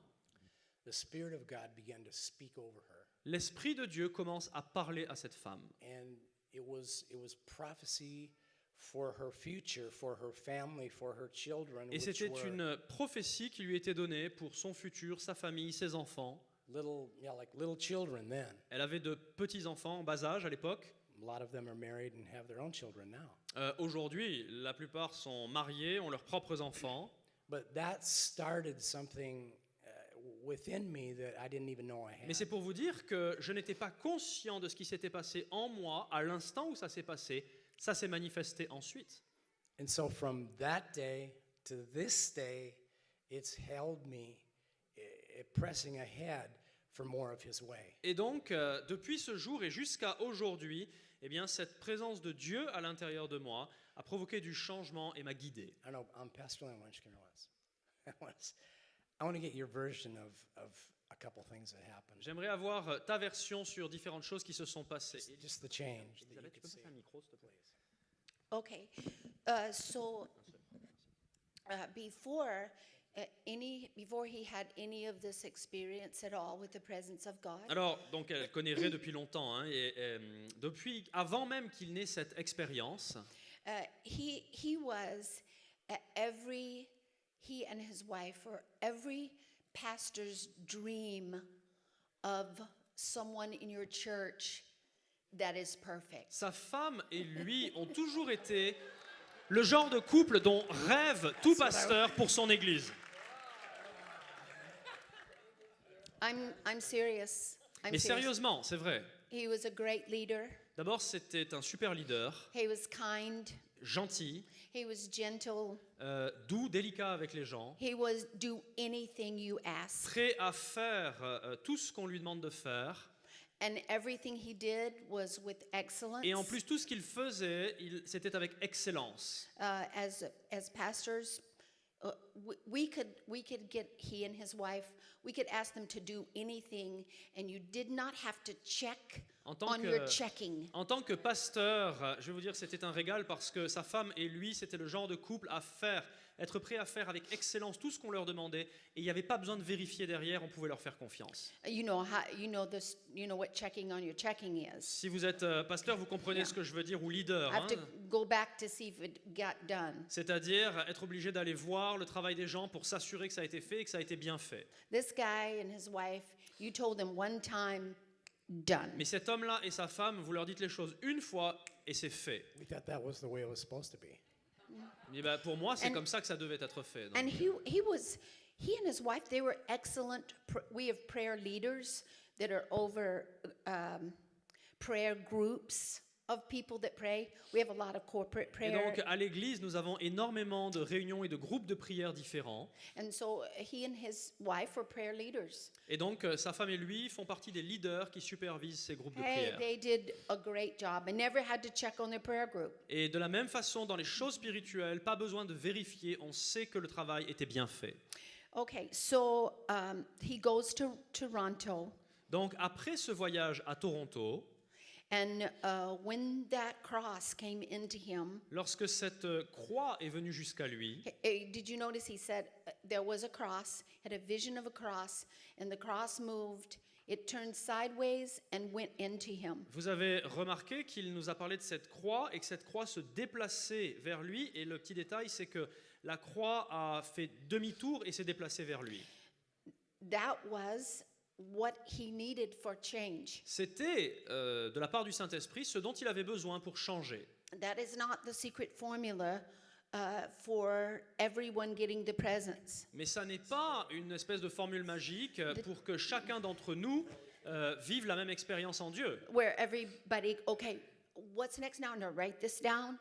the Spirit of God began to speak over her, l'Esprit de Dieu commence à parler à cette femme. and it was prophecy for her future, for her family, for her children, Et which c'était were une prophétie qui lui était donnée pour son futur, sa famille, ses enfants. like little children then. Elle avait de petits-enfants en bas âge à l'époque. A lot of them are married and have their own children now. Aujourd'hui, la plupart sont mariés, ont leurs propres enfants. But that started something within me that I didn't even know I Mais had. c'est pour vous dire que je n'étais pas conscient de ce qui s'était passé en moi à l'instant où ça s'est passé. ça s'est manifesté ensuite. And so from that day to this day, it's held me pressing ahead for more of his way. Et donc, depuis ce jour et jusqu'à aujourd'hui, eh bien, cette présence de Dieu à l'intérieur de moi a provoqué du changement et m'a guidé. I know, Pastor Lynn, why don't you come here with us? I want to get your version of a couple things that happened. J'aimerais avoir ta version sur différentes choses qui se sont passées. Just the change. that you Elisabeth, tu could peux see. passer un micro, s'il te plaît? Okay, so before he had any of this experience at all with the presence of God, Alors, donc, elle connaît Ray depuis longtemps, hein, et depuis, avant même qu'il n'ait cette expérience, he was he and his wife were every pastor's dream of someone in your church that is perfect. sa femme et lui ont toujours été le genre de couple dont rêve tout pasteur pour son église. I'm serious. I'm Mais serious. sérieusement, c'est vrai. He was a great leader. D'abord, c'était un super leader, He was kind. gentil, He was gentle. doux, délicat avec les gens, He was do anything you ask. prêt à faire tout ce qu'on lui demande de faire. And everything he did was with excellence. Et en plus, tout ce qu'il faisait, c'était avec excellence. As pastors, we could get he and his wife. We could ask them to do anything, and you did not have to check En tant on que- your checking. En tant que pasteur, je vais vous dire, c'était un régal parce que sa femme et lui, c'était le genre de couple à faire, être prêt à faire avec excellence tout ce qu'on leur demandait, et il n'y avait pas besoin de vérifier derrière, on pouvait leur faire confiance. You know what checking on your checking is. Si vous êtes pasteur, vous comprenez Yeah. ce que je veux dire, ou leader. I have hein. to go back to see if it got done. C'est-à-dire être obligé d'aller voir le travail des gens pour s'assurer que ça a été fait et que ça a été bien fait. This guy and his wife, you told them one time, done. Mais cet homme-là et sa femme, vous leur dites les choses une fois et c'est fait. We thought that was the way it was supposed to be. Et ben, pour moi, c'est And- comme ça que ça devait être fait. Donc, And he and his wife, they were excellent. We have prayer leaders that are over prayer groups of people that pray. We have a lot of corporate et prayer. donc, à l'église, nous avons énormément de réunions et de groupes de prières différents. And so he and his wife were prayer leaders. Et donc, sa femme et lui font partie des leaders qui supervisent ces groupes de Hey, prière. they did a great job. I never had to check on their prayer group. Et de la même façon, dans les choses spirituelles, pas besoin de vérifier, on sait que le travail était bien fait. Okay, so he goes to Toronto. Donc, après ce voyage à Toronto, And when that cross came into him, lorsque cette croix est venue jusqu'à lui, did you notice he said there was a cross, had a vision of a cross, and the cross moved, it turned sideways and went into him. vous avez remarqué qu'il nous a parlé de cette croix et que cette croix se déplaçait vers lui. Et le petit détail, c'est que la croix a fait demi-tour et s'est déplacée vers lui. That was what he needed for change. C'était, de la part du Saint-Esprit, ce dont il avait besoin pour changer. That is not the secret formula for everyone getting the presence. Mais ça n'est pas une espèce de formule magique pour que chacun d'entre nous vive la même expérience en Dieu. Where everybody, okay, what's next now? No, write this down.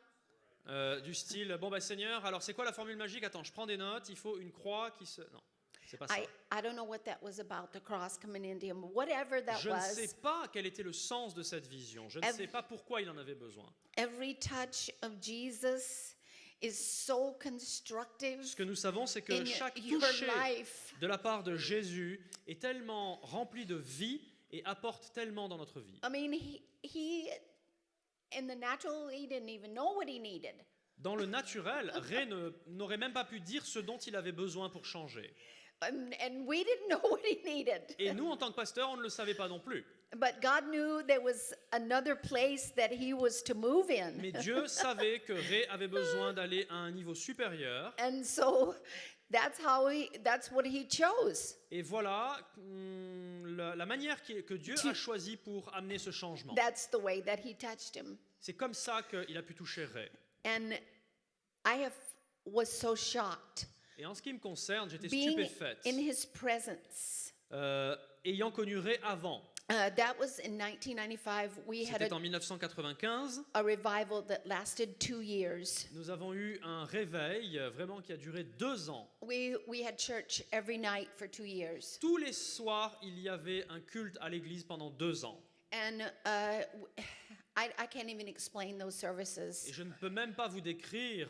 Du style, bon bah Seigneur, alors c'est quoi la formule magique? Attends, je prends des notes, il faut une croix qui se... Non, c'est pas ça. I don't know what that was about, the cross coming into him. Whatever that Je ne sais was, pas quel était le sens de cette vision. Je ne sais pas pourquoi il en avait besoin. every touch of Jesus is so constructive Ce que nous savons, c'est que in chaque your toucher life. de la part de Jésus est tellement rempli de vie et apporte tellement dans notre vie. I mean, he in the natural, he didn't even know what he needed. Dans le naturel, Ray n'aurait même pas pu dire ce dont il avait besoin pour changer. And we didn't know what he needed. Et nous, en tant que pasteurs, on ne le savait pas non plus. But God knew there was another place that he was to move in. Mais Dieu savait que Ray avait besoin d'aller à un niveau supérieur. And so that's what he chose. Et voilà la manière que Dieu a choisie pour amener ce changement. That's the way that he touched him. C'est comme ça qu'il a pu toucher Ray. And was so shocked Et en ce qui me concerne, j'étais being stupéfaite. in his presence. Ayant connu Ray avant, That was in 1995. We had C'était en 1995. a revival that lasted 2 years. Nous avons eu un réveil vraiment qui a duré 2 ans. We had church every night for 2 years. Tous les soirs, il y avait un culte à l'église pendant 2 ans. And I can't even explain those services. Et je ne peux même pas vous décrire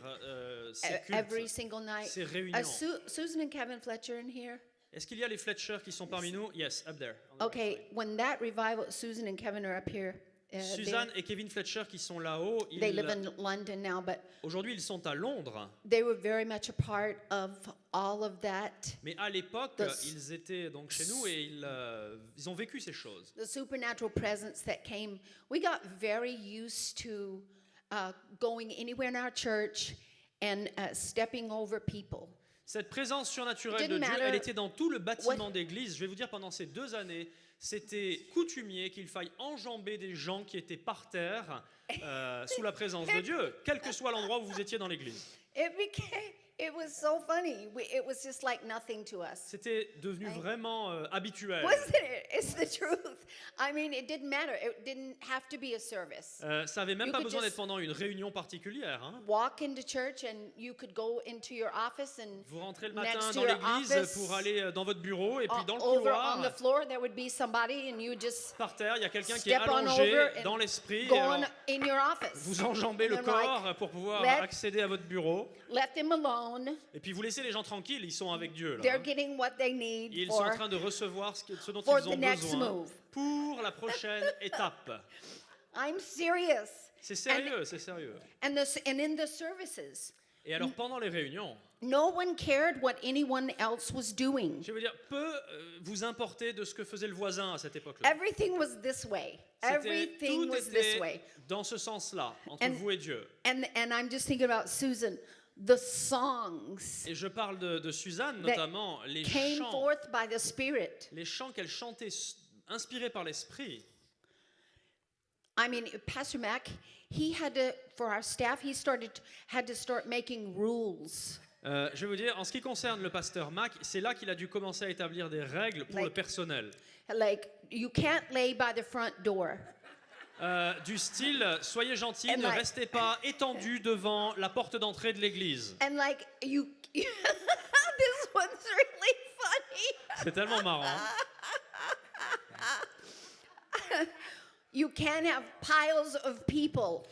ces Every cultes, single night. ces réunions. Susan and Kevin Fletcher in here? Est-ce qu'il y a les Fletcher qui sont parmi nous? Yes, up there. on the right Okay, side. when that revival, Susan and Kevin are up here. Suzanne et Kevin Fletcher qui sont là-haut, They live in London now, but aujourd'hui ils sont à Londres, they were very much a part of all of that. mais à l'époque The- ils étaient donc chez nous et ils ont vécu ces choses. The supernatural presence that came. We got very used to going anywhere in our church and stepping over people. Cette présence surnaturelle It de didn't Dieu, matter elle était dans tout le bâtiment what- d'église. Je vais vous dire, pendant ces 2 années, c'était coutumier qu'il faille enjamber des gens qui étaient par terre sous la présence de Dieu, quel que soit l'endroit où vous étiez dans l'église. It was so funny. It was just like nothing to us. C'était devenu vraiment habituel. Wasn't it? It's the truth. I mean, it didn't matter. It didn't have to be a service. Ça n'avait même You pas could besoin d'être just- pendant une réunion particulière. Hein. Walk into church and you could go into your office and Vous rentrez le next matin to dans your l'église office, pour aller dans votre bureau et puis dans le over on the couloir, floor there would be somebody and you just par terre, il y a quelqu'un qui est step on allongé over and dans l'esprit. et go alors, on in your office. vous enjambez le And I'm like, corps pour pouvoir let- accéder à votre bureau. Let them alone. Et puis vous laissez les gens tranquilles, ils sont avec Dieu. Là, They're hein. getting what they need Ils sont en for. train de recevoir ce dont for ils the ont next besoin move. pour la prochaine étape. I'm serious. C'est sérieux, c'est sérieux. And in the services, Et alors pendant les réunions, no one cared what anyone else was doing. je veux dire, peu vous importait de ce que faisait le voisin à cette époque-là. Everything was this way. C'était- Everything tout was this était way. dans ce sens-là, entre And- vous et Dieu. And I'm just thinking about Susan, the songs Et je parle de Suzanne, that notamment les came chants. forth by the Spirit. Les chants qu'elle chantait inspirés par l'esprit. I mean, Pastor Mac, he had to, for our staff, had to start making rules. Je vais vous dire, en ce qui concerne le pasteur Mac, c'est là qu'il a dû commencer à établir des règles pour le Like- personnel. Like, you can't lay by the front door. Du style, soyez gentils, And ne like- restez pas étendus devant la porte d'entrée de l'église. And like, this one's really funny. C'est tellement marrant. You can't have piles of people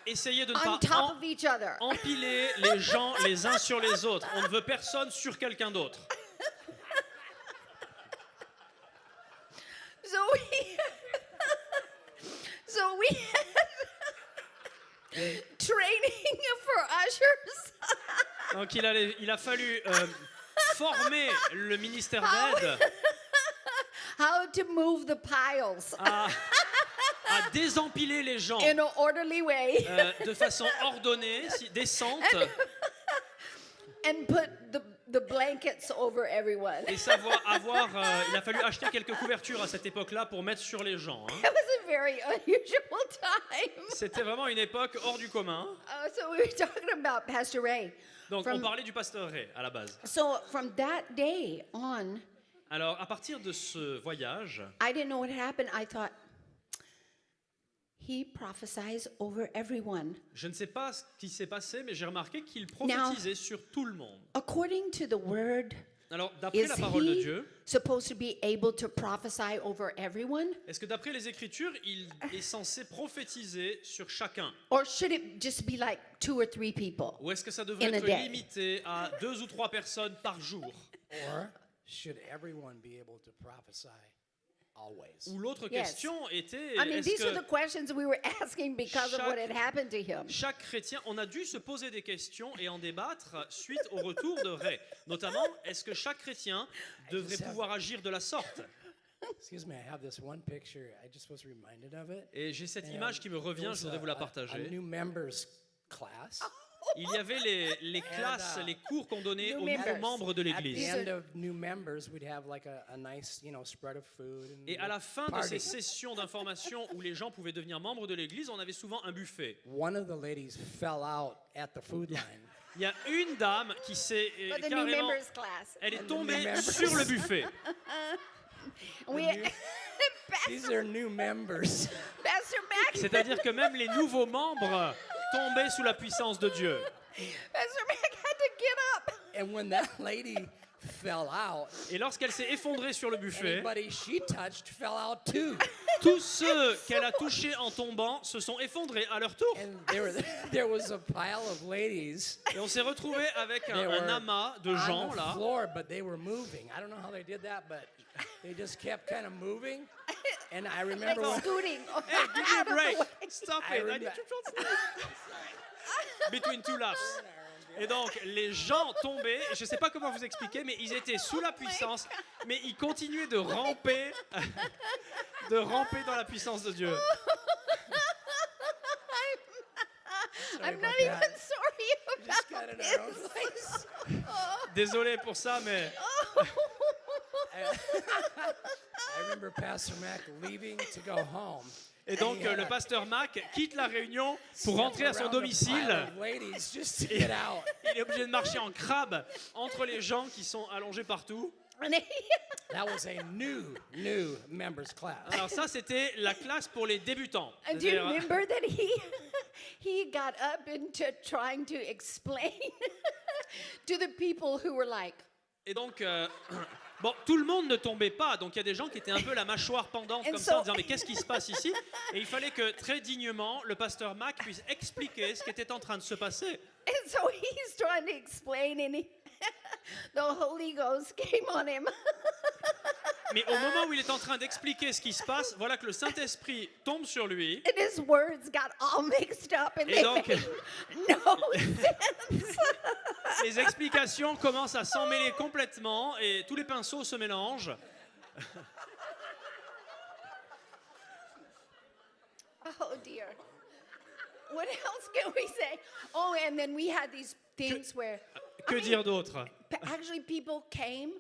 Essayez de ne on pas top of each other. empiler les gens les uns sur les autres. On ne veut personne sur quelqu'un d'autre. So we had training for ushers. Donc il a fallu former le ministère d'aide How to move the piles à désempiler les gens in an orderly way de façon ordonnée, décente, and put the blankets over everyone. et savoir avoir. Il a fallu acheter quelques couvertures à cette époque-là pour mettre sur les gens. Hein. It was a very unusual time. C'était vraiment une époque hors du commun. So we were talking about Pastor Ray. Donc on From- parlait du pasteur Ray à la base. So from that day on, Alors à partir de ce voyage, I didn't know what happened. I thought, he prophesies over everyone. je ne sais pas ce qui s'est passé, mais j'ai remarqué qu'il prophétisait sur tout le monde. According to the word, Alors d'après is la parole de he Dieu, supposed to be able to prophesy over everyone? est-ce que d'après les Écritures, il est censé prophétiser sur chacun? Or should it just be like 2 or 3 people? Ou est-ce que ça devrait In a être day. limité à 2 ou 3 personnes par jour? Or should everyone be able to prophesy always? Ou l'autre Yes. question était, I mean, est-ce these are the que questions we were asking because of what had happened to him. chaque chrétien, on a dû se poser des questions et en débattre suite au retour de Ray. Notamment, est-ce que chaque chrétien devrait pouvoir agir de la sorte? Excuse me, I have this one picture. I just was reminded of it. Et j'ai cette And image qui me there revient, was je voudrais vous la a partager. new members class. Il y avait les classes, les cours qu'on donnait New aux nouveaux members. membres de At the l'église. end of new members, we'd have like a nice, spread of food. And Et à la fin de party. ces sessions d'information où les gens pouvaient devenir membres de l'église, on avait souvent un buffet. One of the ladies fell out at the food line. Il y a une dame qui s'est For the new carrément... members class. Elle est And the tombée members- sur le buffet. We, These are new members. Pastor Mac, C'est-à-dire que même les nouveaux membres tombaient sous la puissance de Dieu. Pastor Mac had to get up. And when that lady fell out, Et lorsqu'elle s'est effondrée sur le buffet, anybody she touched fell out too. tous ceux qu'elle a touchés en tombant se sont effondrés à leur tour. And there was a pile of ladies Et on s'est retrouvé avec They un were amas de on gens the là. floor, but they were moving. I don't know how they did that, but they just kept kind of moving. And I Like remember when, scooting. Hey, give me a out of the break. way. Stop I it. I need remember- to translate. Between two laughs. Et donc, les gens tombaient, et je ne sais pas comment vous expliquer, mais ils étaient sous la puissance, mais ils continuaient de ramper dans la puissance de Dieu. I'm about not even that. sorry just got about in our own this. place. Désolé pour ça, mais I remember Pastor Mac leaving to go home. et donc He had le a- pasteur Mac quitte la réunion pour rentrer à son around a pile domicile. of ladies just to get out. Il est obligé de marcher en crabe entre les gens qui sont allongés partout. And he- That was a new members class. Alors ça, c'était la classe pour les débutants. And do you C'est-à-dire, remember that he got up into trying to explain to the people who were like, Et donc, bon, tout le monde ne tombait pas, donc il y a des gens qui étaient un peu la mâchoire pendante And comme ça, en so- disant mais qu'est-ce qui se passe ici? Et il fallait que très dignement, le pasteur Mac puisse expliquer ce qui était en train de se passer. and so he's trying to explain, and the Holy Ghost came on him. Mais au moment où il est en train d'expliquer ce qui se passe, voilà que le Saint-Esprit tombe sur lui. And his words got all mixed up, and Et they donc- made no sense. Les explications commencent à s'emmêler complètement et tous les pinceaux se mélangent. Oh dear. What else can we say? Oh, and then we had these things where Que dire d'autre? actually people came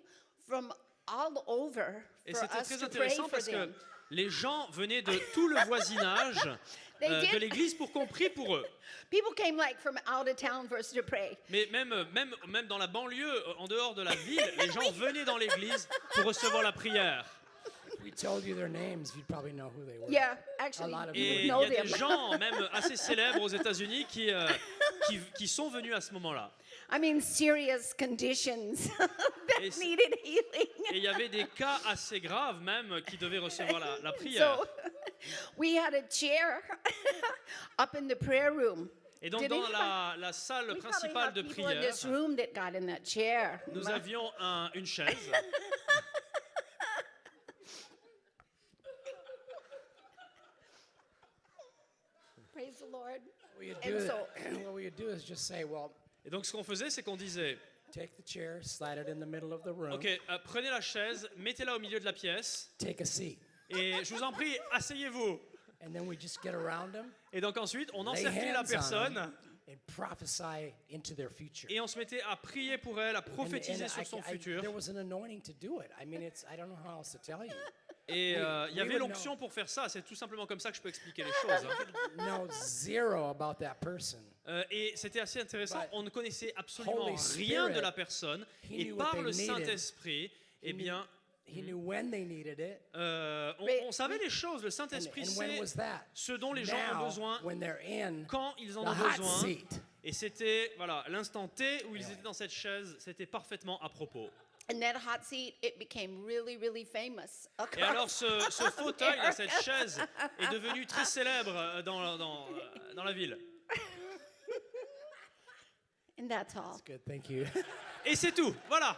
from all over Et for c'était us très to pray intéressant for parce que them. les gens venaient de tout le voisinage They de did. l'église pour qu'on prie pour eux. People came like from out of town for us to pray. Mais même dans la banlieue, en dehors de la ville, les gens venaient dans l'église pour recevoir la prière. If we told you their names, you'd probably know who they were. Yeah, actually, A lot of you Et would il y know a des them. gens, même assez célèbres aux États-Unis, qui sont venus à ce moment-là. I mean, serious conditions Et that c'est- needed healing. Et il y avait des cas assez graves même qui devaient recevoir la prière. So we had a chair up in the prayer room. Et donc Did dans anybody- la salle We probably principale have de people in prière, this room that got in that chair. nous avions une chaise. Praise the Lord. What you'd And do, so- what you'd do is just say, well, Et donc ce qu'on faisait, c'est qu'on disait, take the chair, slide it in the middle of the room, ok, prenez la chaise, mettez-la au milieu de la pièce, take a seat. et je vous en prie, asseyez-vous. And then we just get around them, Et donc ensuite, on lay encerclait la hands on personne, them, and prophesy into their future. et on se mettait à prier pour elle, à prophétiser sur son futur. There was an anointing to do it. I mean, I don't know how else to tell you. Et il y we avait would l'onction pour faire ça, c'est tout simplement comme ça que je peux expliquer les choses. hein. Know zero about that person. Et c'était assez intéressant, But on ne connaissait absolument Holy rien de Spirit, la personne, he et knew what par they le needed. Saint-Esprit, eh bien, He knew when they needed it. on savait les choses, le And, Saint-Esprit and when sait was that? ce dont les gens ont Now, besoin, when they're in quand ils en the ont hot besoin. seat. Et c'était voilà l'instant T où ils étaient dans cette chaise, c'était parfaitement à propos. And that hot seat, it became really, really famous. Et alors ce fauteuil, là, cette chaise, est devenu très célèbre dans la ville. And that's all. Good, thank you. Et c'est tout, voilà.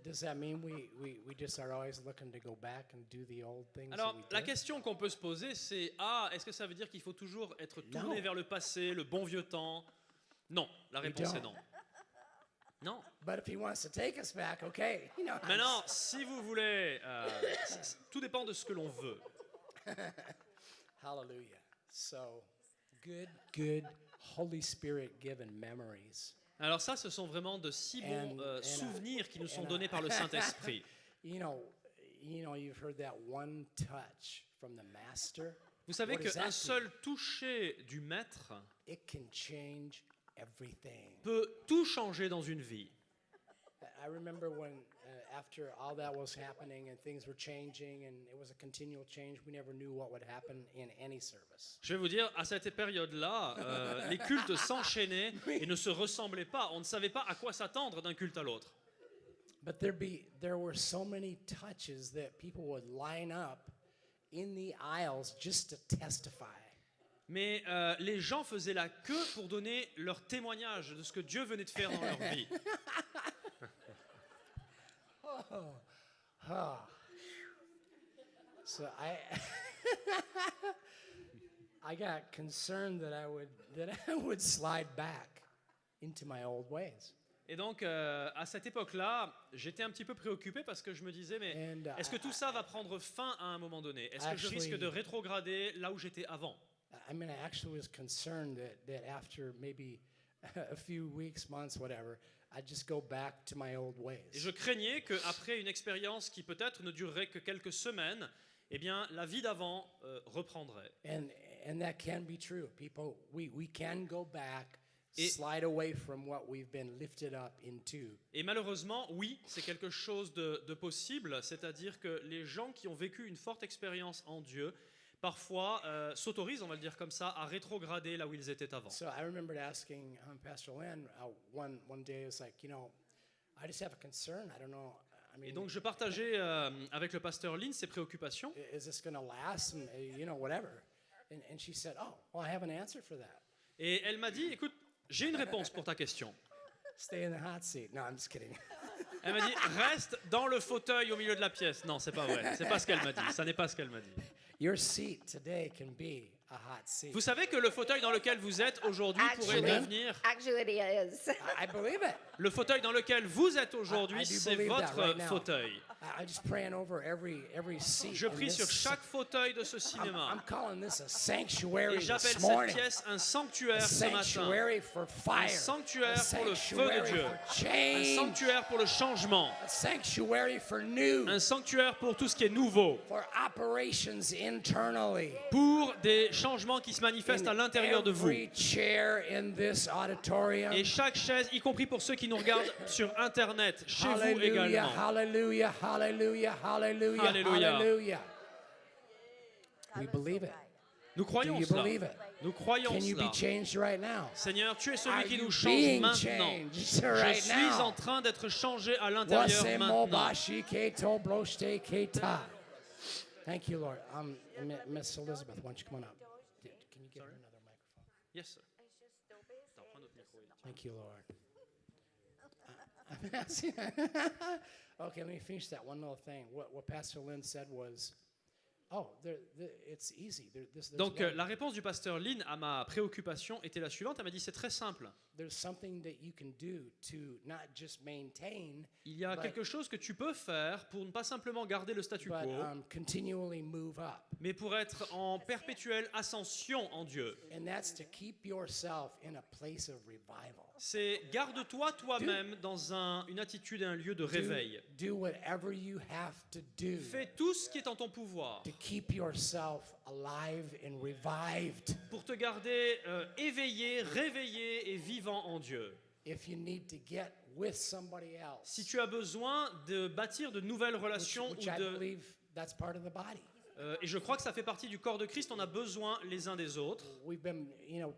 Does that mean we just are always looking to go back and do the old things Alors that we la did? question qu'on peut se poser, c'est est-ce que ça veut dire qu'il faut toujours être tourné Non. vers le passé, le bon vieux temps? Non, la réponse est non. Non. But if he wants to take us back, okay. You know, Maintenant, si vous voulez, tout dépend de ce que l'on veut. hallelujah. So, good Holy Spirit given memories. Alors ça, ce sont vraiment de si bons souvenirs qui nous sont donnés par le Saint-Esprit. You know, you've heard that one touch from the master. Vous savez What does that qu'un mean? seul toucher du Maître It can change everything. peut tout changer dans une vie. I remember when, after all that was happening and things were changing and it was a continual change, we never knew what would happen in any service. Je vais vous dire, à cette période-là, les cultes s'enchaînaient et ne se ressemblaient pas. On ne savait pas à quoi s'attendre d'un culte à l'autre. But there were so many touches that people would line up in the aisles just to testify. Mais les gens faisaient la queue pour donner leur témoignage de ce que Dieu venait de faire dans leur vie. So I got concerned that I would slide back into my old ways. Et donc, à cette époque-là, j'étais un petit peu préoccupé parce que je me disais, mais And, est-ce que tout ça va prendre fin à un moment donné? Est-ce que je risque de rétrograder là où j'étais avant? I mean, I actually was concerned that after maybe a few weeks, months, whatever, I'd just go back to my old Et ways. je craignais qu'après une expérience qui peut-être ne durerait que quelques semaines, eh bien, la vie d'avant reprendrait. And that can be true. People, we can go back, Et- slide away from what we've been lifted up into. Et malheureusement, oui, c'est quelque chose de possible, c'est-à-dire que les gens qui ont vécu une forte expérience en Dieu, parfois s'autorisent, on va le dire comme ça, à rétrograder là où ils étaient avant. So I remembered asking Pastor Lynn one day, it was like, I just have a concern. I don't know. I Et mean, donc je partageais avec le pasteur Lynn ces préoccupations. is this going to last? And, whatever. And she said, oh, well, I have an answer for that. Et elle m'a dit, écoute, j'ai une réponse pour ta question. Stay in the hot seat. No, I'm just kidding. Elle m'a dit, reste dans le fauteuil au milieu de la pièce. Non, c'est pas vrai. C'est pas ce qu'elle m'a dit. Ça n'est pas ce qu'elle m'a dit. Your seat today can be a hot seat. Vous savez que le fauteuil dans lequel vous êtes aujourd'hui pourrait Actually- devenir... Actually, it is. I believe it. Le fauteuil dans lequel vous êtes I aujourd'hui, do c'est believe that votre right now. fauteuil. I'm just praying over every seat. Je in prie this sur chaque fauteuil de ce I'm cinéma. calling this a sanctuary Et j'appelle this cette morning. pièce un A sanctuaire ce matin. sanctuary for fire. Un sanctuaire A pour le feu de sanctuary Dieu. for Un change. sanctuaire pour le changement. A sanctuary for new. Un sanctuaire pour tout ce qui est nouveau. For operations internally. Pour des changements qui se manifestent à In l'intérieur de vous. every chair in this auditorium. Et chaque chaise, y compris pour ceux qui nous regardent sur Internet, chez vous Hallelujah, également. hallelujah, hallelujah, hallelujah, Hallelujah. hallelujah. We believe it. Nous Do croyons you cela. believe it? Nous croyons Can you cela. be changed right now? Seigneur, tu es celui Are qui you nous change being maintenant. changed Je right suis now? en train d'être changé à l'intérieur Wase maintenant. mobashi keto bloshte keta. Thank you, Lord. Miss Elizabeth, why don't you come on up? Can you get her another microphone? Yes, sir. Attends, prends notre micro, Élie. Thank you, Lord. I'm asking. Okay, let me finish that one little thing. What Pastor Lynn said was, it's easy. Donc la réponse du pasteur Lynn à ma préoccupation était la suivante. Elle m'a dit c'est très simple. There's something that you can do to not just maintain, Il y a But- quelque chose que tu peux faire pour ne pas simplement garder le statu but quo, continually move up. mais pour être en perpétuelle ascension en Dieu. And that's to keep yourself in a place of revival. C'est garde-toi toi-même dans une attitude et un lieu de réveil. Do whatever you have to do Fais tout ce qui est en ton pouvoir to keep yourself alive and revived. pour te garder éveillé, réveillé et vivant en Dieu. If you need to get with somebody else, Si tu as besoin de bâtir de nouvelles relations, which I believe that's part of the body. et je crois que ça fait partie du corps de Christ, on a besoin les uns des autres. We've been,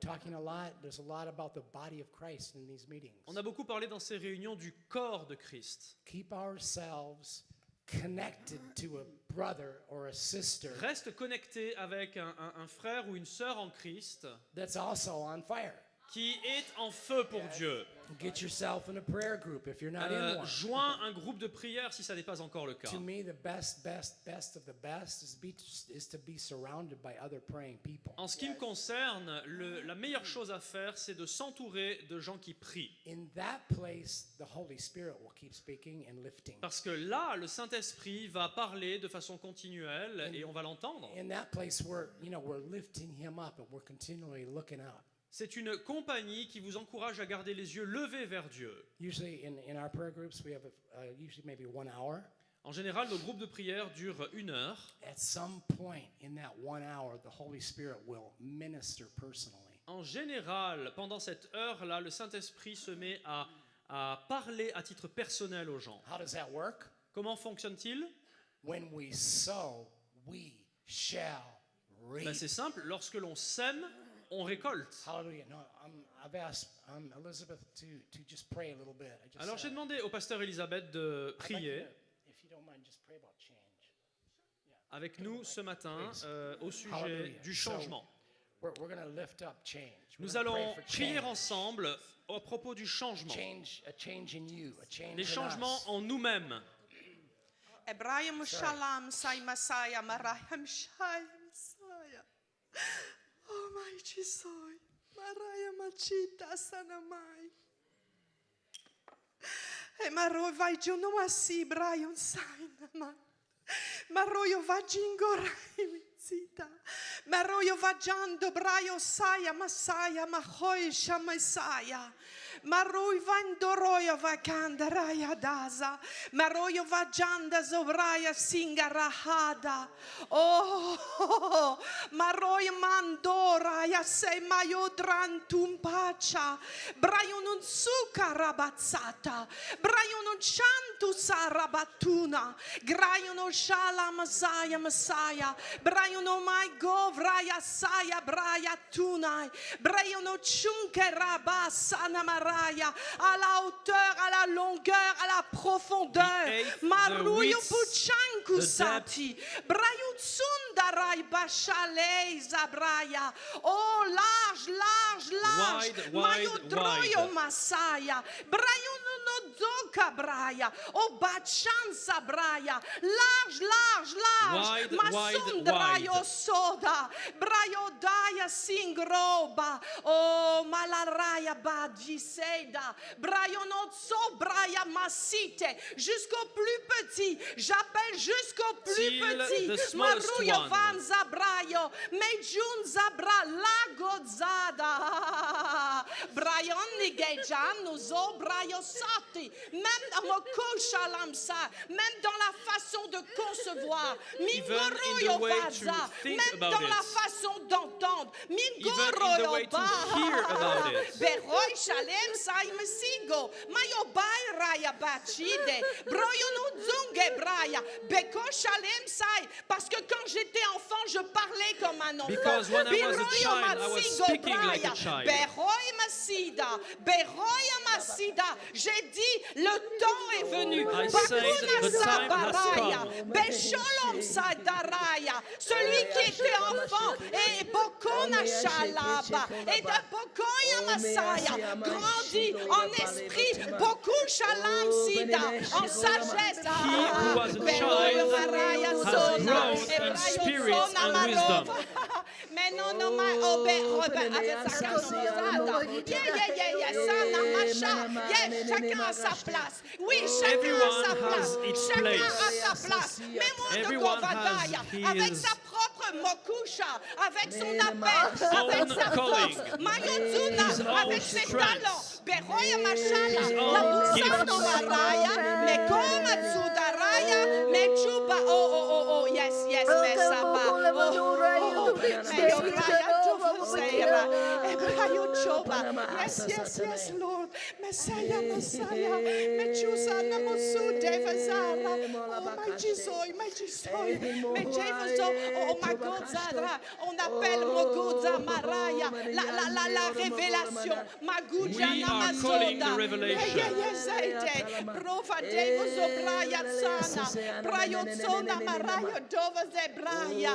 talking a lot. There's a lot about the body of Christ in these meetings. On a beaucoup parlé dans ces réunions du corps de Christ. Keep ourselves connected to a brother or a sister Reste connecté avec un frère ou une sœur en Christ that's also on fire. qui est en feu pour Dieu. Get yourself in a prayer group if you're not in one. Joins un groupe de prière si ça n'est pas encore le cas. To me, the best of the best is to be surrounded by other praying people. En ce qui me concerne, la meilleure chose à faire, c'est de s'entourer de gens qui prient. In that place, the Holy Spirit will keep speaking and lifting. Parce que là, le Saint-Esprit va parler de façon continuelle et on va l'entendre. In that place, we're lifting him up and we're continually looking up. C'est une compagnie qui vous encourage à garder les yeux levés vers Dieu. Usually in our prayer groups, we have usually maybe 1 hour. En général, nos groupes de prière durent 1 heure. At some point in that 1 hour, the Holy Spirit will minister personally. En général, pendant cette heure-là, le Saint-Esprit se met à à parler à titre personnel aux gens. How does that work? Comment fonctionne-t-il? When we sow, we shall reap. Ben, c'est simple, lorsque l'on sème, on récolte. Hallelujah. No, I've asked Elizabeth to just pray a little bit. Alors j'ai demandé au pasteur Elisabeth de I'd like you prier to, if you don't mind, just pray about change. avec nous ce matin au sujet Hallelujah. du changement. We're going to lift up change. We're Nous gonna pray allons for prier change. ensemble à propos du changement. A change in you, a change Les in changements us. en nous-mêmes. Ebrahim shalom say Messiah Marahim Shai Messiah. Oh my Jesus. Maraya machita sanamai. E maro vai juno masi Brian Sainama. Maroyo va jingorai zita. Maroyo va jando Brayo saya Masaya Mahoy Shamesaya. Maroi vandoroyo vakanda raya daza. Maroyo vajanda zobraya singa rahada. Oh, maroyo mandora ya se mayo drantum pacha. Brayo non suka rabazzata. Brayo non chantu sarabatuna. Grayo no shala masaya masaya. Brayo no mai go vraya saya braya tunai. Brayo no chunke rabasa namara. À la hauteur, à la longueur, à la profondeur. Maruyo puchanku sati. Brayun sundarai bashalei zabraya. Oh, large, large, large. Mayo droyo masaya. Brayun no doka braya. Oh, bachansa braya. Large, large, large. Masundrayo soda. Brayo daya singroba. Oh, malaraya badis. Brayonotso, Braya Masite, jusqu'au plus petit, j'appelle jusqu'au plus petit, Maruyo Vanza Brayo, Mejun Zabra Lagodzada, Brayon Nigejan, Nuzo Brayo Sati, même dans mon Koshalamsa, même dans la façon de concevoir, Mingoroyo Vaza, même dans la façon d'entendre, Mingoroyo Ba, Beroy Shalem. Sai mesigo, mayo bai raya bachide, broyo no zunge braya, beko shalem sai, parce que quand j'étais enfant, je parlais comme un enfant. Because when I was a child, I was speaking like a child. Beroy masida, j'ai dit, le temps est venu. I said, the time has come. Besholom sadaraya, celui qui était enfant, et bokona shalaba, et de bokoya masaya, grandit en esprit, beaucoup shalom sida, en sagesse. He who was a child has grown in spirit and wisdom. Mais non, ma obe, avec sa camarade. Chacun a sa place. Oui, chacun a sa place. Chacun a sa place. Mais moi, de Govadaya, avec sa propre mokusha, avec son appel, avec sa force. Mayozuna, avec ses talents. Beroya Mashala, la Busano Maraya, Mekoma Tsudaraya, Mechuba, oh, yes, Mesaba. Yes, Lord. Messiah. Mechusa Namosu Devazara. Oh, my Jisoy. Oh, my God, Zadra. On appelle Mogoza Maraya. La révélation. Maguja We are calling the revelation. Prova Devos Obraya Sana. Prayotsona Maraya Dova Zebraya.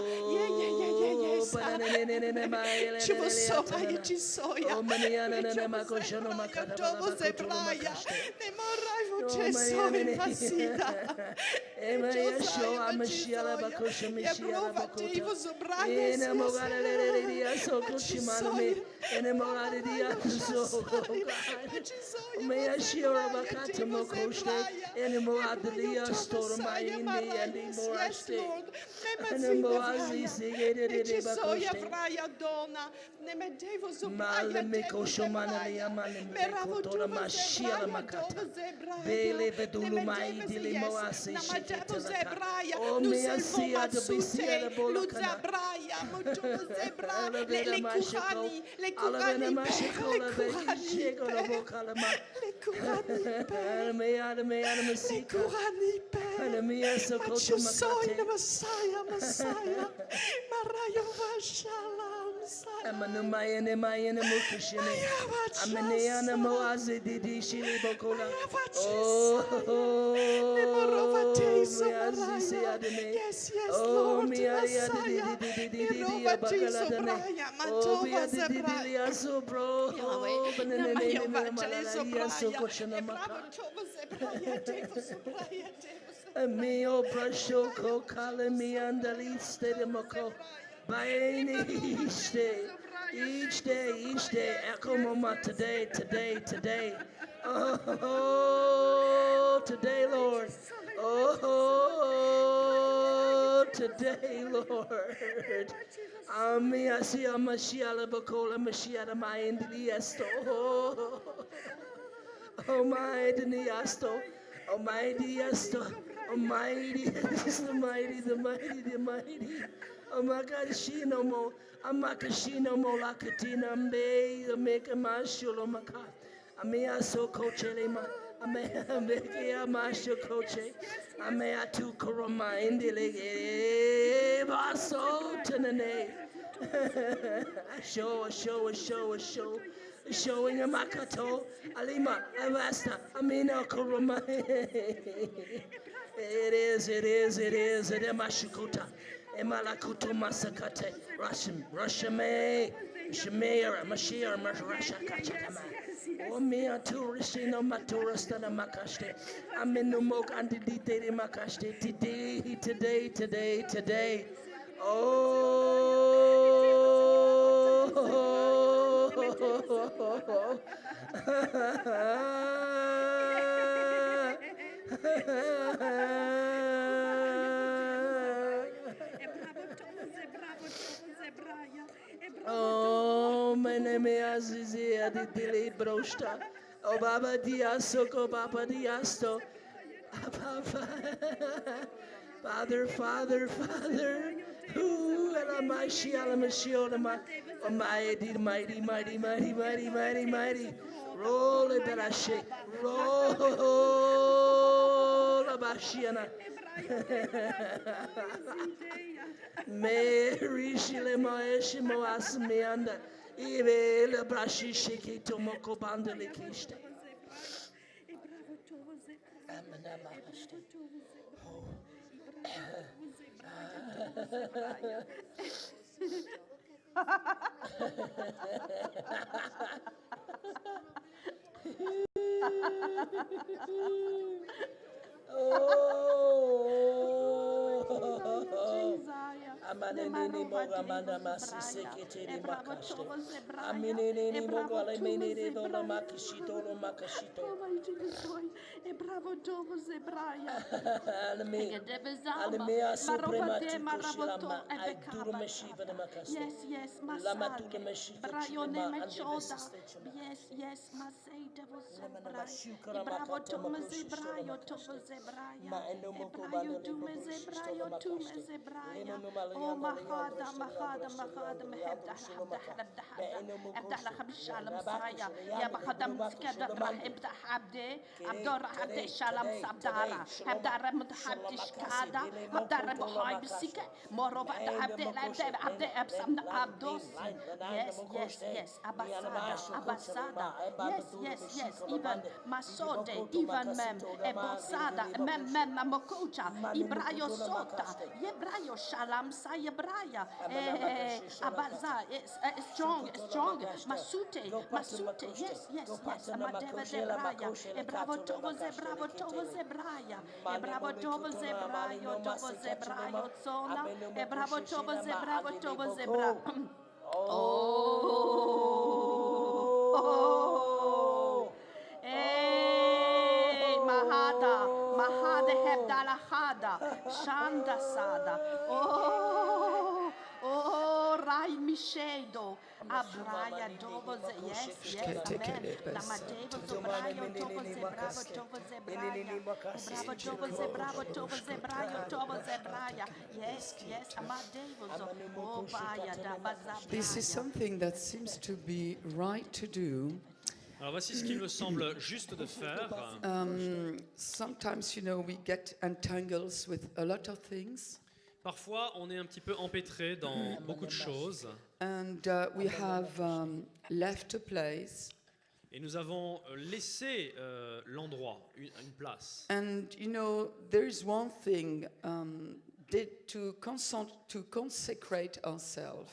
Male me koshomana le amale me kotora mashia makata. Bele vedulu mai dile moase shikete. Oh me asia de bisia de bolakana. Les Kourani, Messiah, Marayo Vashalam, Amanumayane mayane mukushine. Amaniana moaze didi shili bokola. Oh, yes, Lord, Messiah. Mio brashoko kalemi andaliste de moko. By each day, echo mama today. Oh, today, Lord. Oh, today, Lord. Ami asia mashiala bakola mashiada my indiesto. Oh my diniasto. Oh my diesto. Almighty, the mighty. Oh my God, she no more. Amakashino mo lakatina mbe make my shulo maka. Amea so coache lema. Amea make a masho coache. Amea tu koroma indile. Baso tenene. Show. Showing a makato. Alima, Avasta. Amina koroma. It is. Emashikuta. Emalakuto masakate. Rashame. Shemir, Mashir, Rasha Kachakama. O mea touristino maturista na makaste. Aminumok antidite makaste. Today. Oh, my name is Azizia di Dili Brosta. Oh, Baba Diasoko, Baba Diasto. Father. Who am I? Shialamashionama. Oh, mighty. Roll it that I shake. Roll Abashiana. Mary Shilema Eshimo Asmianda. Ibe la Brashi Shiki Tomoko Bandalikiste. Amaneni mogamanda masisekete makaste. Amineni mogale menere dola makishito lo makashito. Almea supremati kushilama aiduru meshiva de makaste. Yes, Lamatura meshiva chilama Yes, Masay Devil Zebraya. Bravo Tome Zebrayo, Tove Zebraya. Ebrayo Dume Zebrayo, Tume Zebraya. Oh, Mahada, Mehebda, Abdallah Habshalam Saya, Yabahadam Skada, Hebda Habde, Abdor Habde Shalam Sabdara, Abdara Mutahabdishkada, Abdara Mohibsika, Morova Habde, Abde Absam Abdos. Yes, Abasada. Yes, even Masode, even Ebosada, Mamokocha, Ibrayo Sota, Yebrayo Shalam Sayabraya, Abaza, strong, Masute, yes, Amadeva Zebraya, Bravo Tovo Zebraya, Bravo Tovo Zebrayo, Zona, Bravo Tovo Zebra. Mahada Hebdalahada, Shanda Sada. Rai Mishedo, Abraya dovoze, yes, yes, amen. Lama devozo brayo tovoze bravo tovoze braya. Bravo tovoze bravo tovoze brayo tovoze braya. Yes, yes, ama devozo. Oh baya da baza This is something that seems to be right to do. Alors voici ce qu'il me semble juste de faire. Sometimes, we get entangled with a lot of things, Parfois, on est un petit peu empêtré dans beaucoup de choses. and we have left a place. Et nous avons laissé l'endroit, une place. And there is one thing to consecrate ourselves.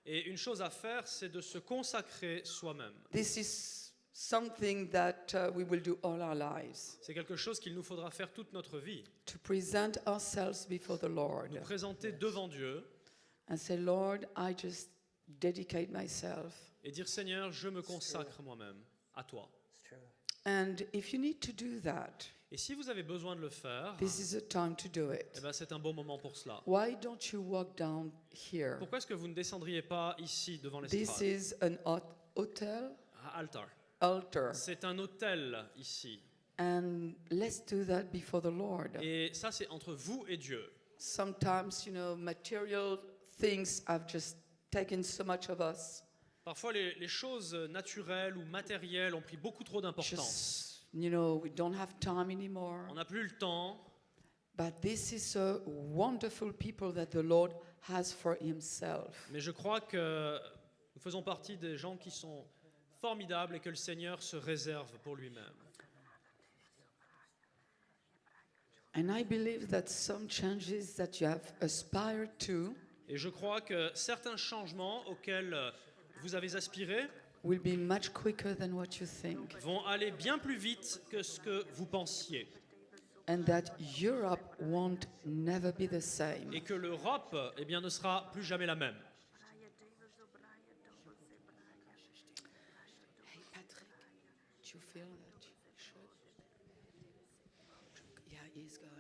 Et une chose à faire, c'est de se consacrer soi-même. This is something that we will do all our lives. C'est quelque chose qu'il nous faudra faire toute notre vie. To present ourselves before the Lord Nous présenter devant Dieu and say, Lord, I just dedicate myself. et dire Seigneur, je me consacre moi-même à toi. And if you need to do that, Et si vous avez besoin de le faire, this is a time to do eh it. ben, c'est un bon moment pour cela. Why don't you walk down here? Pourquoi est-ce que vous ne descendriez pas ici devant This l'estrade? is an hotel Altar. altar. C'est un hôtel ici. And let's do that before the Lord. Et ça, c'est entre vous et Dieu. Sometimes, material things have just taken so much of us. Parfois, les choses naturelles ou matérielles ont pris beaucoup trop d'importance. Just, we don't have time anymore. On n'a plus le temps. But this is a wonderful people that the Lord has for himself. Mais je crois que nous faisons partie des gens qui sont formidables et que le Seigneur se réserve pour lui-même. And I believe that some changes that you have aspired to Et je crois que certains changements auxquels vous avez aspiré will be much quicker than what you think. vont aller bien plus vite que ce que vous pensiez. And that Europe won't never be the same. Et que l'Europe ne sera plus jamais la même. Hey Patrick, do you feel that you should? Yeah, he's going.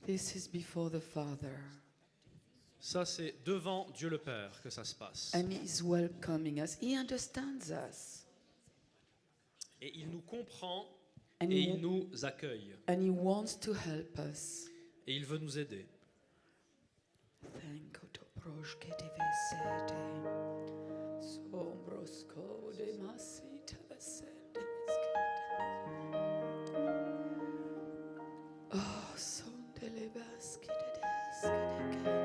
This is before the Father, Ça, c'est devant Dieu le Père que ça se passe. and he's welcoming us. He understands us, Et il nous comprend and et he, il nous accueille. and he wants to help us. Et il veut nous aider. Thank you to proshke de vesete. Sombrosko de masita sende. Oh, sondele baski de deskede.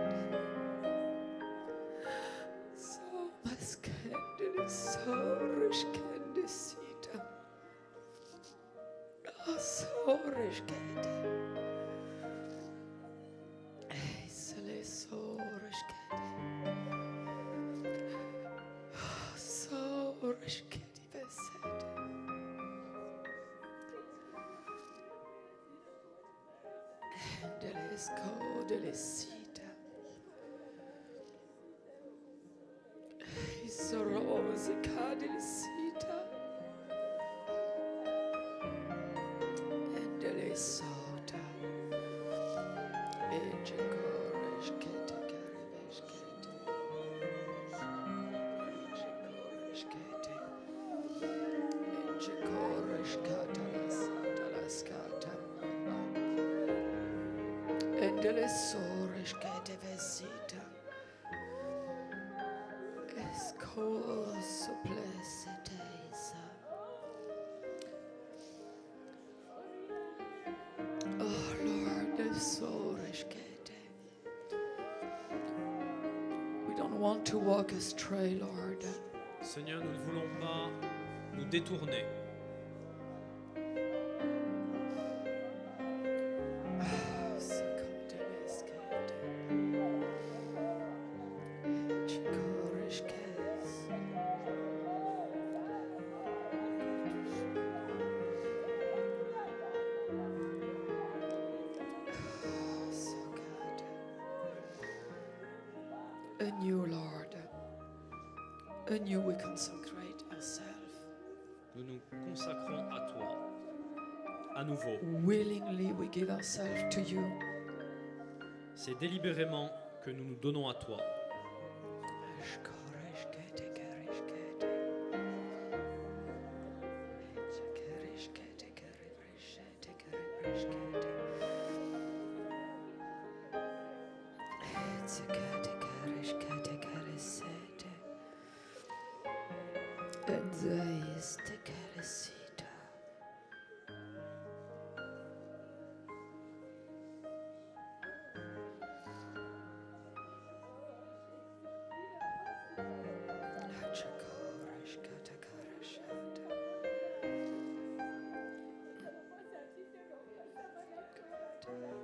So maskende so rishkende sita. Oh, so rishkende. Endele sores que te vesita. Escoso plesetesa. Oh Lord, the sores que te. We don't want to walk astray, Lord. Seigneur, nous ne voulons pas nous détourner. Anew, Lord. Anew, we consecrate ourselves. Nous nous consacrons à toi. À nouveau. Willingly, we give ourselves to you. C'est délibérément que nous nous donnons à toi.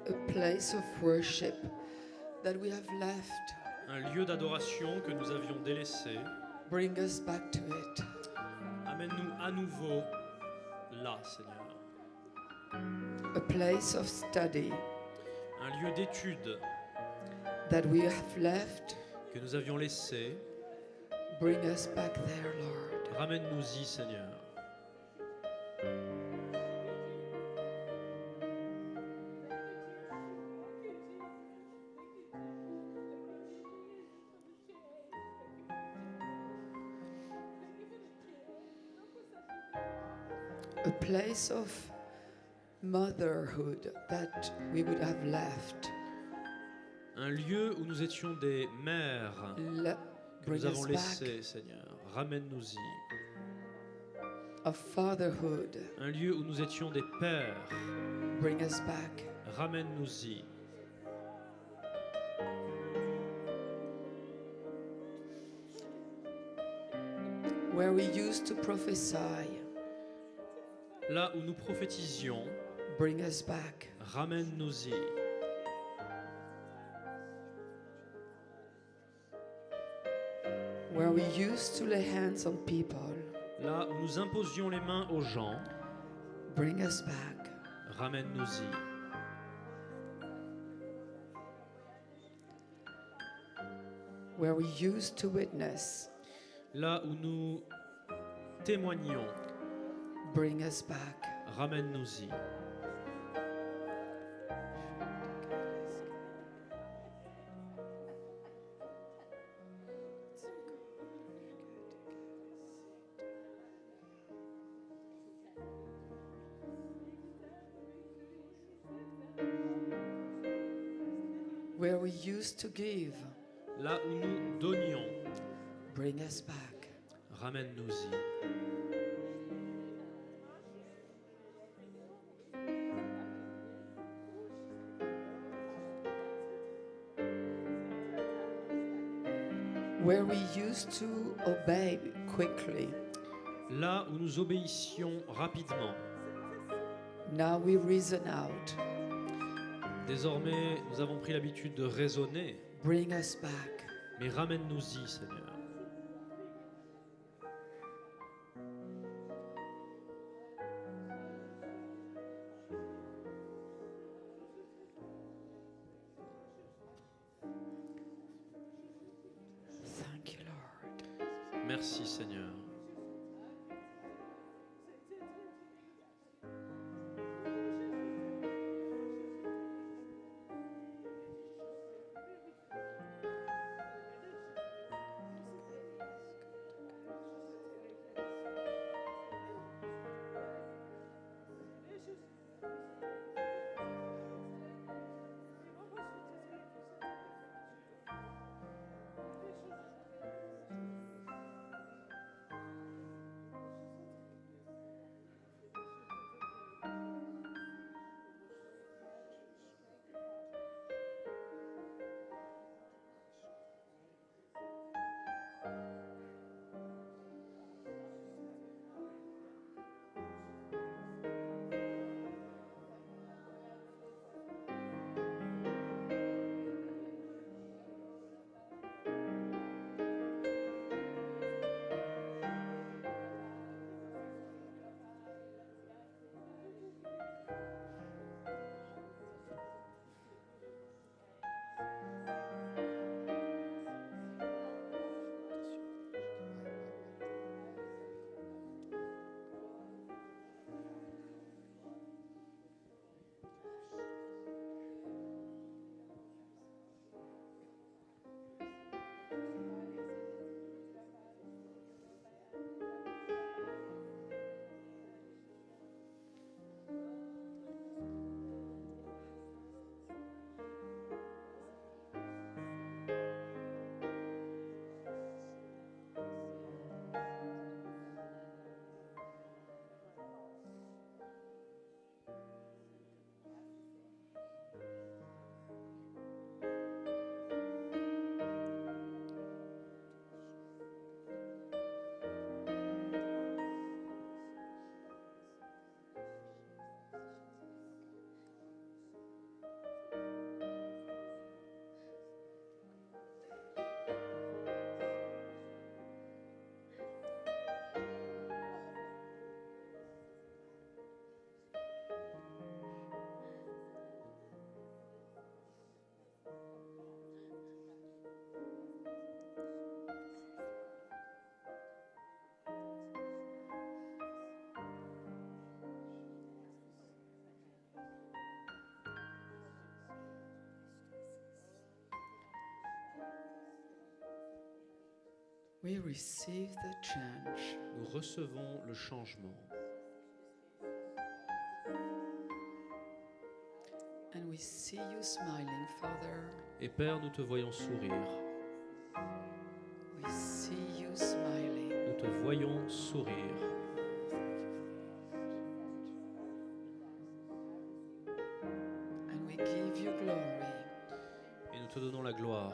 A place of worship that we have left. Un lieu d'adoration que nous avions délaissé. Bring us back to it. Amène-nous à nouveau là, Seigneur. A place of study Un lieu d'étude that we have left. que nous avions laissé. Bring us back there, Lord. Ramène-nous-y, Seigneur. A place of motherhood that we would have left. Un lieu où nous étions des mères que Bring nous avons us back. laissées, Seigneur. Ramène-nous-y. Of fatherhood. Un lieu où nous étions des pères. Bring us back. Ramène-nous-y. Where we used to prophesy. Là où nous prophétisions, Bring us back. ramène-nous-y. Where we used to lay hands on people. Là où nous imposions les mains aux gens, Bring us back. ramène-nous-y. Where we used to witness. Là où nous témoignions, Bring us back. ramène-nous-y. Where we used to give. Là où nous donnions, Bring us back. ramène-nous-y. Where we used to obey quickly. Là où nous obéissions rapidement, Now we reason out. désormais nous avons pris l'habitude de raisonner, Bring us back. mais ramène-nous-y, Seigneur. Thank you, Lord. Merci, Seigneur. We receive the change. Nous recevons le changement. And we see you smiling, Father. Et Père, nous te voyons sourire. We see you smiling. Nous te voyons sourire. And we give you glory. Et nous te donnons la gloire.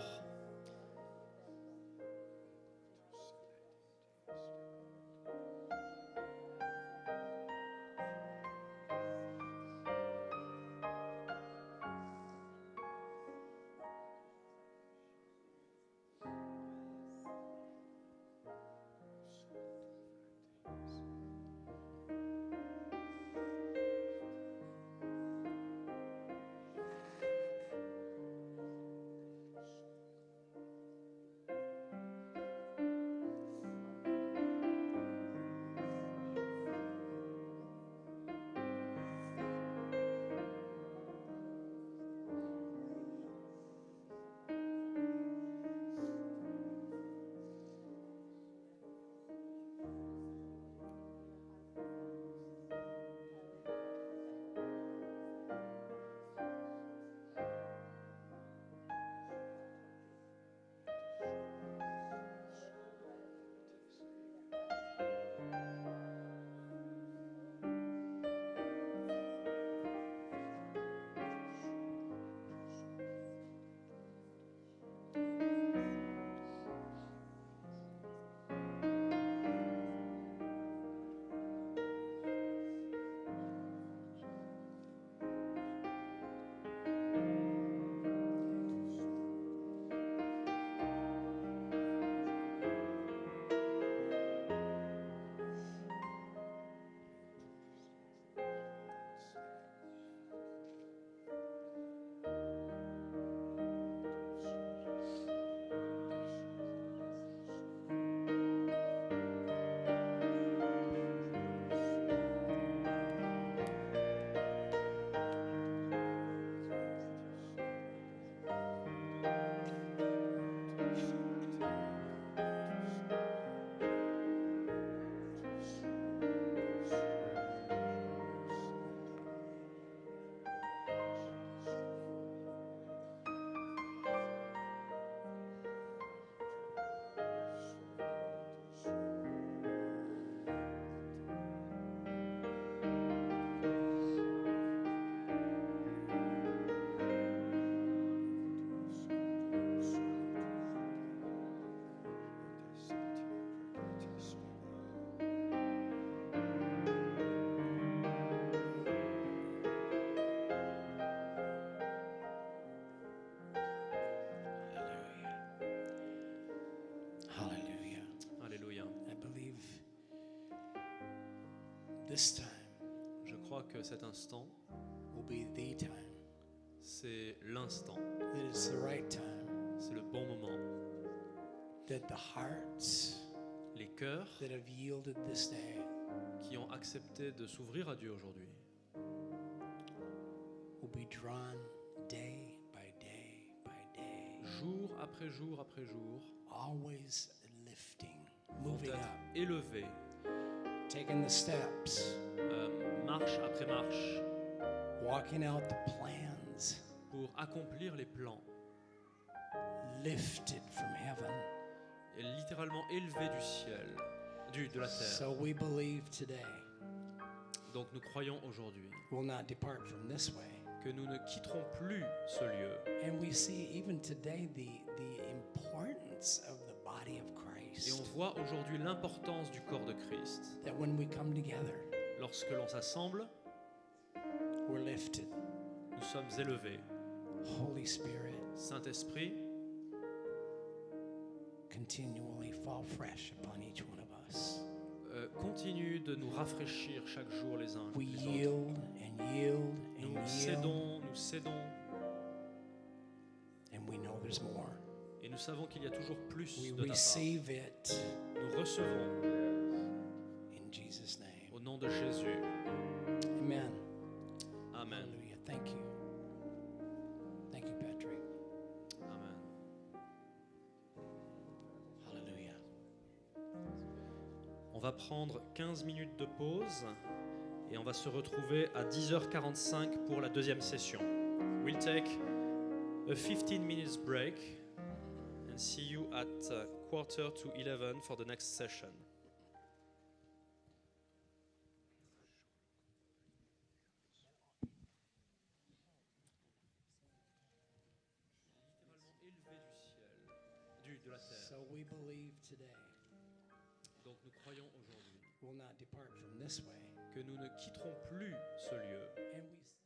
This time Je crois que cet instant, will be the time. c'est l'instant, That it's the right time. c'est le bon moment. That the hearts Les cœurs that have yielded this day qui ont accepté de s'ouvrir à Dieu aujourd'hui will be drawn day by day by day. jour après jour après jour, Always lifting, vont moving être up, élevés, taking the steps, marche après marche, walking out the plans, pour accomplir les plans, lifted from heaven. et littéralement élevés du ciel, de la terre. So we believe today Donc nous croyons aujourd'hui we'll not depart from this way. que nous ne quitterons plus ce lieu. And we see even today the importance of the body of Et on Christ. voit aujourd'hui l'importance du corps de Christ. That when we come together, Lorsque l'on s'assemble, we're lifted. nous sommes élevés. Holy Spirit, Saint-Esprit, continually fall fresh upon each one of us. continue de nous rafraîchir chaque jour les uns We les autres. yield and yield Nous and yield, cédons, nous cédons, and we know there's more. et nous savons qu'il y a toujours plus We de ta part. receive it Nous recevons in Jesus' name. au nom de Jésus. Amen. Amen. Hallelujah. Thank you. Thank you, Patrick. Amen. Hallelujah. va prendre 15 minutes de pause et on va se retrouver à 10h45 pour la deuxième session. We'll take a 15 minutes break and see you at 10:45 for the next session. De la terre. So we believe today Donc nous croyons aujourd'hui we'll not depart from this way. que nous ne quitterons plus ce lieu And we